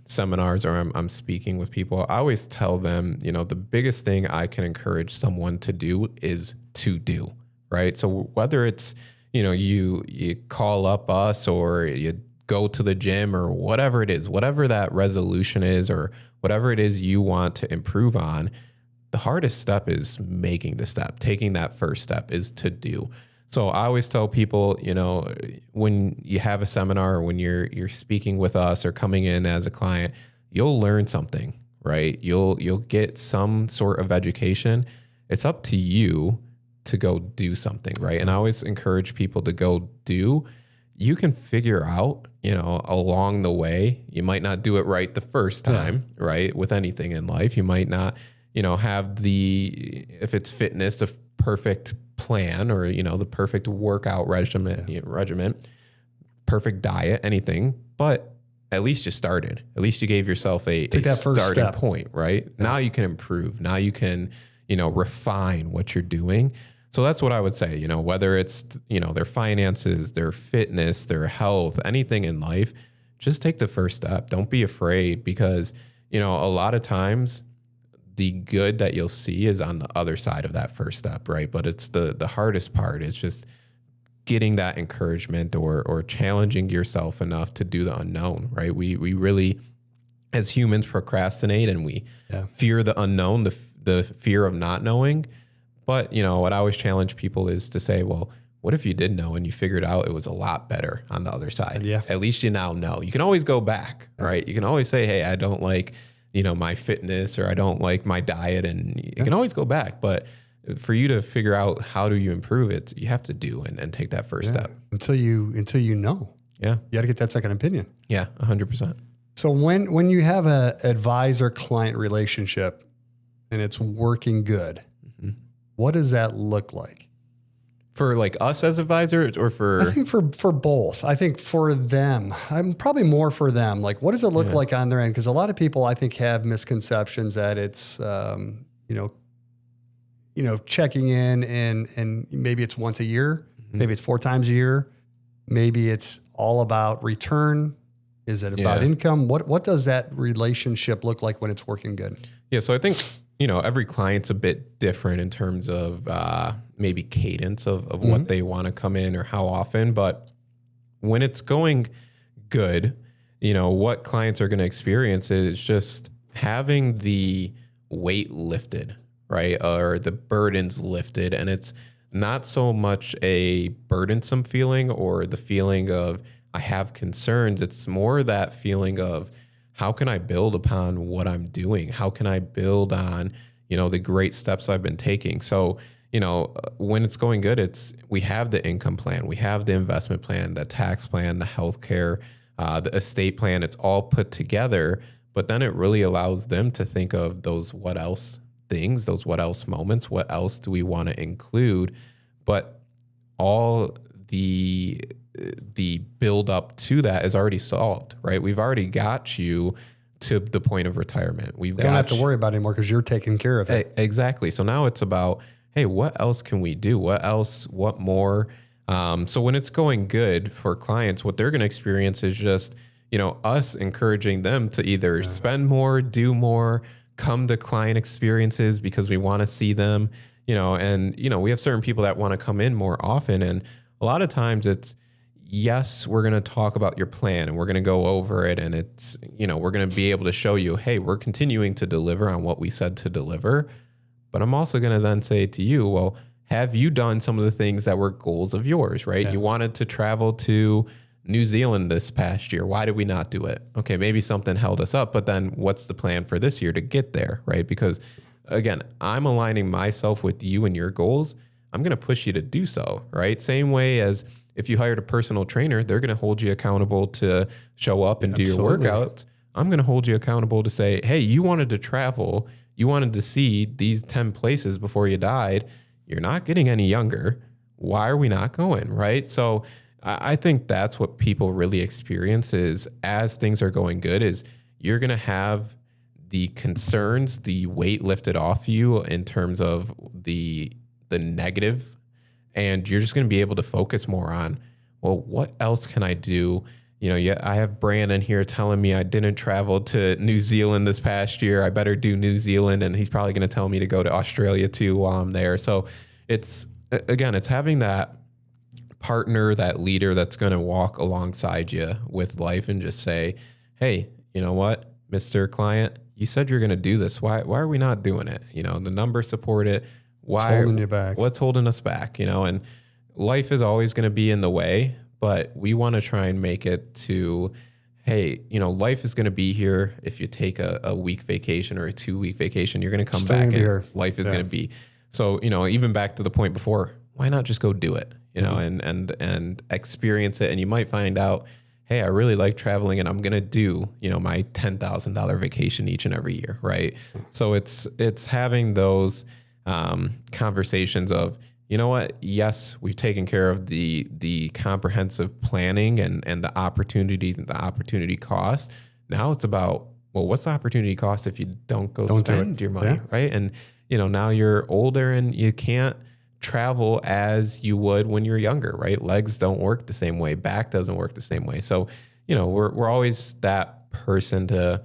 seminars or I'm speaking with people, I always tell them, the biggest thing I can encourage someone to do is to do, right? So whether it's, you call up us or you go to the gym or whatever it is, whatever that resolution is or whatever it is you want to improve on, the hardest step is making the step. Taking that first step is to do. So I always tell people, when you have a seminar or when you're speaking with us or coming in as a client, you'll learn something, right? You'll get some sort of education. It's up to you to go do something, right? And I always encourage people to go do. you can figure out, along the way. You might not do it right the first time, right? With anything in life, you might not, have if it's fitness, the perfect plan or, the perfect workout regimen, perfect diet, anything, but at least you started. At least you gave yourself a starting point, right? Yeah. Now you can improve. Now you can, refine what you're doing. So that's what I would say, whether it's, their finances, their fitness, their health, anything in life, just take the first step. Don't be afraid because, a lot of times the good that you'll see is on the other side of that first step, right? But it's the hardest part. It's just getting that encouragement or challenging yourself enough to do the unknown, right? We really, as humans, procrastinate and we fear the unknown, the fear of not knowing. But, what I always challenge people is to say, well, what if you did know and you figured out it was a lot better on the other side? Yeah. At least you now know. You can always go back, right? You can always say, hey, I don't like, my fitness or I don't like my diet, and you can always go back. But for you to figure out how do you improve it, you have to do and take that first step. Until you know. Yeah. You got to get that second opinion. Yeah, 100%. So when you have a advisor-client relationship and it's working good, what does that look like? For like us as advisors or for? I think for both. I think for them, I'm probably more for them. Like, what does it look like on their end? Because a lot of people, I think, have misconceptions that it's, checking in and maybe it's once a year, maybe it's 4 times a year, maybe it's all about return. Is it about income? What does that relationship look like when it's working good? Yeah, so I think every client's a bit different in terms of maybe cadence of what they want to come in or how often. But when it's going good, what clients are going to experience is just having the weight lifted, right? Or the burdens lifted. And it's not so much a burdensome feeling or the feeling of I have concerns. It's more that feeling of how can I build upon what I'm doing? How can I build on, the great steps I've been taking? So, when it's going good, we have the income plan, we have the investment plan, the tax plan, the healthcare, the estate plan. It's all put together, but then it really allows them to think of those what else things, those what else moments, what else do we want to include? But all the build up to that is already solved, right? We've already got you to the point of retirement. They don't have to worry about it anymore because you're taking care of it. Exactly. So now it's about, hey, what else can we do? What more? So when it's going good for clients, what they're going to experience is just, us encouraging them to either spend more, do more, come to client experiences because we want to see them, and, we have certain people that want to come in more often. And a lot of times it's, yes, we're going to talk about your plan and we're going to go over it. And it's, we're going to be able to show you, hey, we're continuing to deliver on what we said to deliver. But I'm also going to then say to you, well, have you done some of the things that were goals of yours, right? Yeah. You wanted to travel to New Zealand this past year. Why did we not do it? Okay, maybe something held us up, but then what's the plan for this year to get there, right? Because again, I'm aligning myself with you and your goals. I'm going to push you to do so, right? Same way as if you hired a personal trainer, they're going to hold you accountable to show up and do your workouts. I'm going to hold you accountable to say, hey, you wanted to travel. You wanted to see these 10 places before you died. You're not getting any younger. Why are we not going, right? So I think that's what people really experience is as things are going good is you're going to have the concerns, the weight lifted off you in terms of the negative. And you're just going to be able to focus more on, well, what else can I do? I have Brandon here telling me I didn't travel to New Zealand this past year. I better do New Zealand. And he's probably going to tell me to go to Australia too while I'm there. So it's having that partner, that leader that's going to walk alongside you with life and just say, hey, you know what, Mr. Client, you said you're going to do this. Why are we not doing it? The numbers support it. Why? What's holding you back? What's holding us back? And life is always going to be in the way, but we want to try and make it to, hey, life is going to be here. If you take a week vacation or a 2-week vacation, you're going to come back and life is going to be. So, even back to the point before, why not just go do it? you know, and experience it. And you might find out, hey, I really like traveling and I'm going to do, you know, my $10,000 vacation each and every year. Right. So it's having those conversations of, you know what? Yes, we've taken care of the comprehensive planning and the opportunity cost. Now it's about, well, what's the opportunity cost if you don't spend your money, right? And, you know, now you're older and you can't travel as you would when you're younger, right? Legs don't work the same way. Back doesn't work the same way. So, you know, we're always that person to,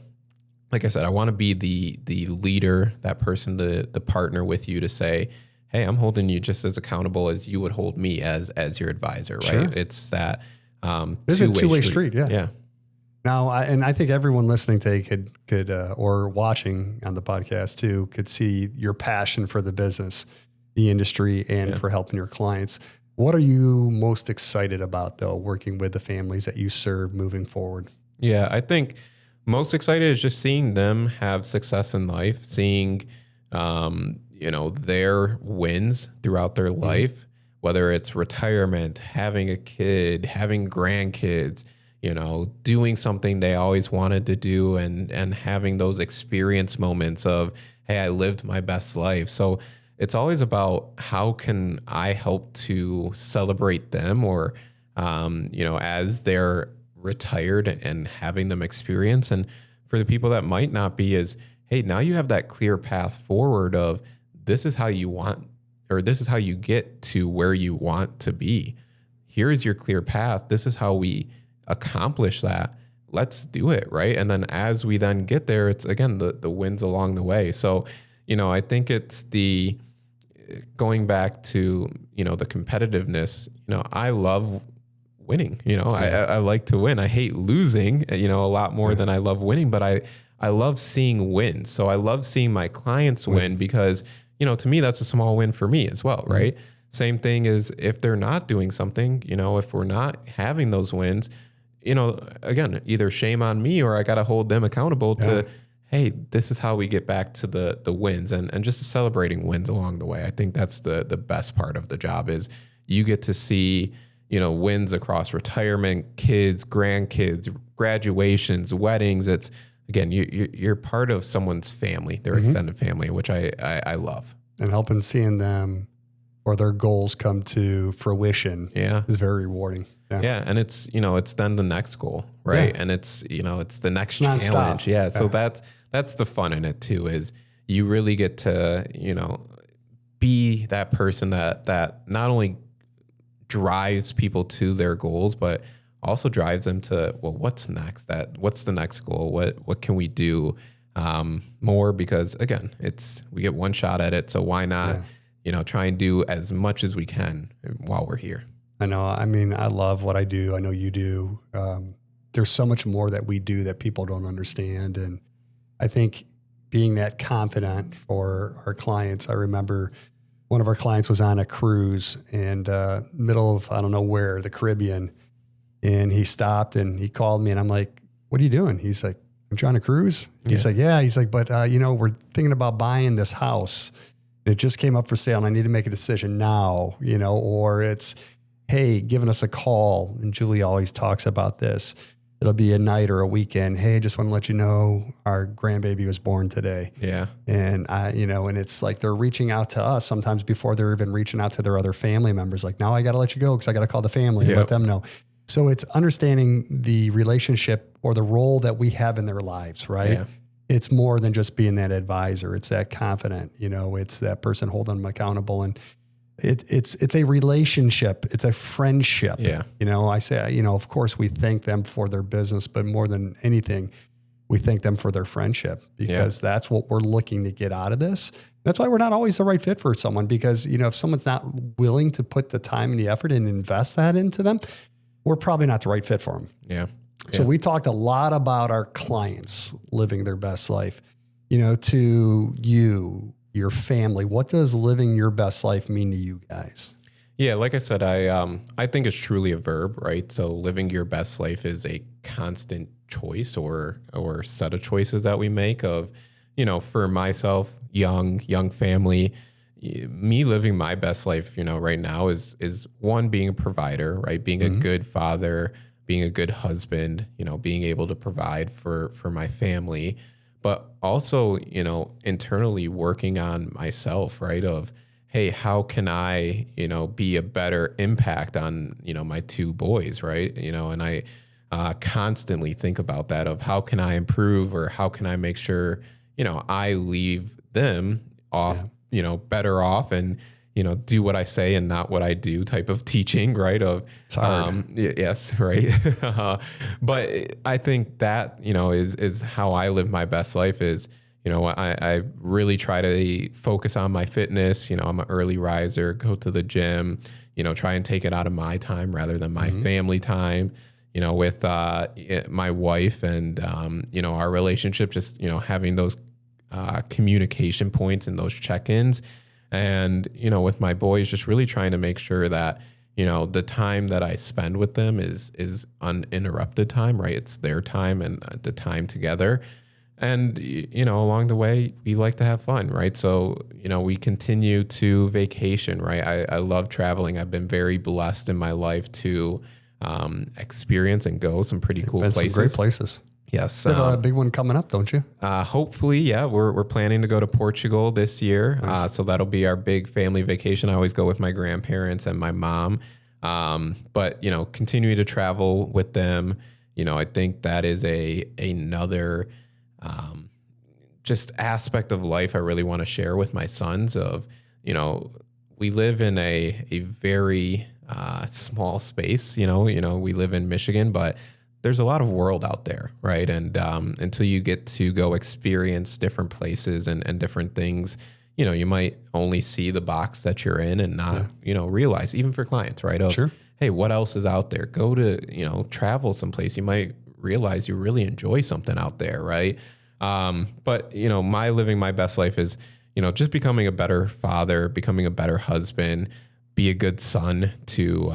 like I said, I want to be the leader, that person, the partner with you to say, hey, I'm holding you just as accountable as you would hold me as your advisor, right? Sure. It's that this is a two-way street. Yeah. Now, I think everyone listening today could or watching on the podcast too, could see your passion for the business, the industry, and for helping your clients. What are you most excited about, though, working with the families that you serve moving forward? Yeah, I think most excited is just seeing them have success in life, seeing, you know, their wins throughout their life, whether it's retirement, having a kid, having grandkids, you know, doing something they always wanted to do and having those experience moments of, hey, I lived my best life. So it's always about how can I help to celebrate them or, you know, as they're retired and having them experience. And for the people that might not be is, hey, now you have that clear path forward of this is how you want, or this is how you get to where you want to be. Here's your clear path. This is how we accomplish that. Let's do it. Right. And then as we then get there, it's again, the wins along the way. So, you know, I think it's going back to, you know, the competitiveness, you know, I love winning, you know, I like to win. I hate losing, you know, a lot more than I love winning, but I love seeing wins. So I love seeing my clients win because, you know, to me, that's a small win for me as well. Right. Same thing is if they're not doing something, you know, if we're not having those wins, you know, again, either shame on me or I got to hold them accountable to, hey, this is how we get back to the wins and just celebrating wins along the way. I think that's the best part of the job is you get to see, you know, wins across retirement, kids, grandkids, graduations, weddings. It's again, you're part of someone's family, their extended family, which I love. And helping seeing them or their goals come to fruition is very rewarding. Yeah. And it's, you know, it's then the next goal, right? And it's, you know, it's the next challenge. Yeah. So that's the fun in it too, is you really get to, you know, be that person that not only drives people to their goals, but also drives them to, well, what's next? What's the next goal? What can we do more? Because again, we get one shot at it. So why not, you know, try and do as much as we can while we're here. I know. I mean, I love what I do. I know you do. There's so much more that we do that people don't understand. And I think being that confident for our clients, I remember one of our clients was on a cruise and middle of, I don't know where, the Caribbean. And he stopped and he called me and I'm like, what are you doing? He's like, I'm trying to cruise. He's like, yeah. He's like, but you know, we're thinking about buying this house. And it just came up for sale and I need to make a decision now, you know, or it's, hey, giving us a call. And Julie always talks about this. It'll be a night or a weekend. Hey, just want to let you know our grandbaby was born today. Yeah. And you know, and it's like they're reaching out to us sometimes before they're even reaching out to their other family members. Like, now I got to let you go because I got to call the family and let them know. So it's understanding the relationship or the role that we have in their lives, right? Yeah. It's more than just being that advisor. It's that confident, you know, it's that person holding them accountable. And it's a relationship. It's a friendship. Yeah. You know, I say, you know, of course we thank them for their business, but more than anything, we thank them for their friendship because that's what we're looking to get out of this. That's why we're not always the right fit for someone because, you know, if someone's not willing to put the time and the effort and invest that into them, we're probably not the right fit for them. Yeah. So we talked a lot about our clients living their best life, you know, to you, your family. What does living your best life mean to you guys? Yeah, like I said, I think it's truly a verb, right? So living your best life is a constant choice or set of choices that we make of, you know, for myself, young family, me living my best life, right now is one, being a provider, right? Being a good father, being a good husband, being able to provide for my family, but also, internally working on myself, right? Of, hey, how can I, be a better impact on, my two boys, right? And I constantly think about that of how can I improve, or how can I make sure, I leave them off, better off, and, do what I say and not what I do type of teaching, right? Of, it's hard. Yes. Right. But I think that, is how I live my best life is, I really try to focus on my fitness. I'm an early riser, go to the gym, try and take it out of my time rather than my family time, with my wife and, our relationship, just, having those communication points and those check-ins. And, with my boys, just really trying to make sure that, the time that I spend with them is uninterrupted time, right? It's their time and the time together. And, along the way, we like to have fun, right? So, we continue to vacation, right? I love traveling. I've been very blessed in my life to experience and go some pretty cool places. Some great places. Yes. You have a big one coming up, don't you? Hopefully, yeah. We're planning to go to Portugal this year. Nice. So that'll be our big family vacation. I always go with my grandparents and my mom. But, continuing to travel with them, I think that is another just aspect of life I really want to share with my sons of, we live in a very small space, we live in Michigan, but there's a lot of world out there, right? And until you get to go experience different places and different things, you might only see the box that you're in and not, realize, even for clients, right? Of, sure. Hey, what else is out there? Go to, travel someplace. You might realize you really enjoy something out there, right? But, my living my best life is, just becoming a better father, becoming a better husband, be a good son to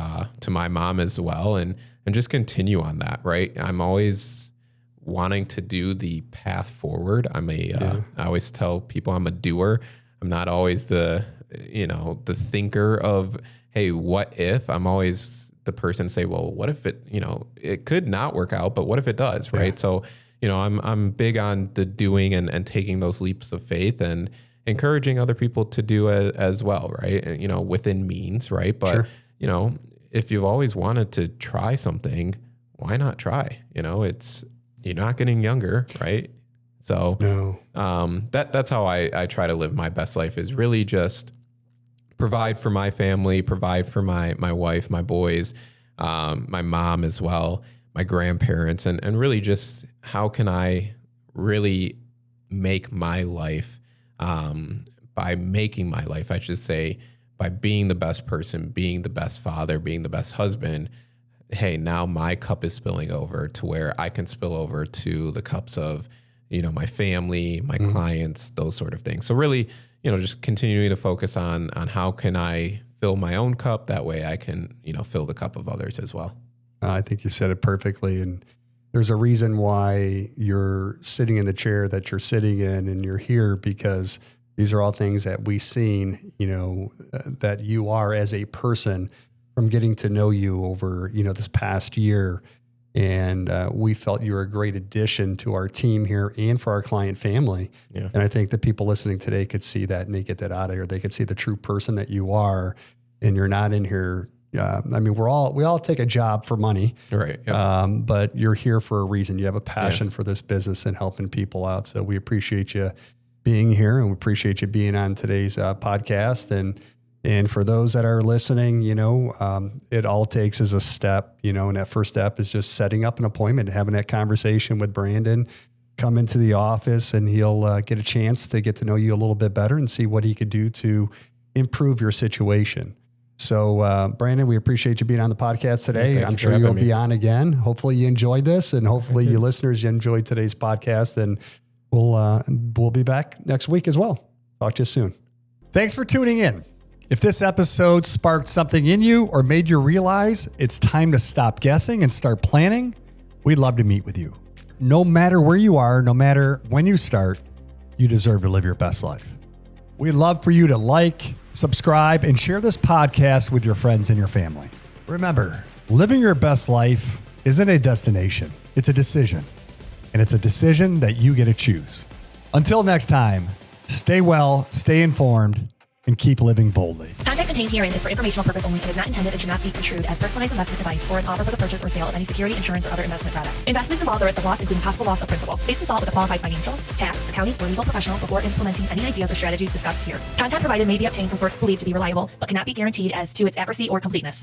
my mom as well. And just continue on that, right? I'm always wanting to do the path forward. I always tell people I'm a doer. I'm not always the thinker of, hey, what if? I'm always the person to say, well, what if it, it could not work out, but what if it does, right? Yeah. So, I'm big on the doing and taking those leaps of faith and encouraging other people to do as well, right? And, within means, right? But, sure. If you've always wanted to try something, why not try? You're not getting younger, right? So no. That's how I try to live my best life, is really just provide for my family, provide for my wife, my boys, my mom as well, my grandparents, and really just how can I really make my life, by making my life, I should say, by being the best person, being the best father, being the best husband. Hey, now my cup is spilling over to where I can spill over to the cups of, my family, my clients, those sort of things. So really, just continuing to focus on how can I fill my own cup. That way I can, fill the cup of others as well. I think you said it perfectly. And there's a reason why you're sitting in the chair that you're sitting in, and you're here because these are all things that we've seen, that you are as a person from getting to know you over, this past year. And we felt you were a great addition to our team here and for our client family. Yeah. And I think the people listening today could see that, and they get that out of here. They could see the true person that you are, and you're not in here. We all take a job for money, right? Yep. But you're here for a reason. You have a passion for this business and helping people out. So we appreciate you being here, and we appreciate you being on today's podcast. And for those that are listening, it all takes is a step, and that first step is just setting up an appointment, having that conversation with Brandon, come into the office, and he'll get a chance to get to know you a little bit better and see what he could do to improve your situation. So, Brandon, we appreciate you being on the podcast today. I'm sure you'll be on again. Hopefully you enjoyed this, and hopefully you listeners enjoyed today's podcast, and we'll be back next week as well. Talk to you soon. Thanks for tuning in. If this episode sparked something in you or made you realize it's time to stop guessing and start planning, we'd love to meet with you. No matter where you are, no matter when you start, you deserve to live your best life. We'd love for you to like, subscribe, and share this podcast with your friends and your family. Remember, living your best life isn't a destination, it's a decision. And it's a decision that you get to choose. Until next time, stay well, stay informed, and keep living boldly. Content contained herein is for informational purpose only and is not intended and should not be construed as personalized investment advice or an offer for the purchase or sale of any security, insurance, or other investment product. Investments involve the risk of loss, including possible loss of principal. Please consult with a qualified financial, tax, accounting, or legal professional before implementing any ideas or strategies discussed here. Content provided may be obtained from sources believed to be reliable, but cannot be guaranteed as to its accuracy or completeness.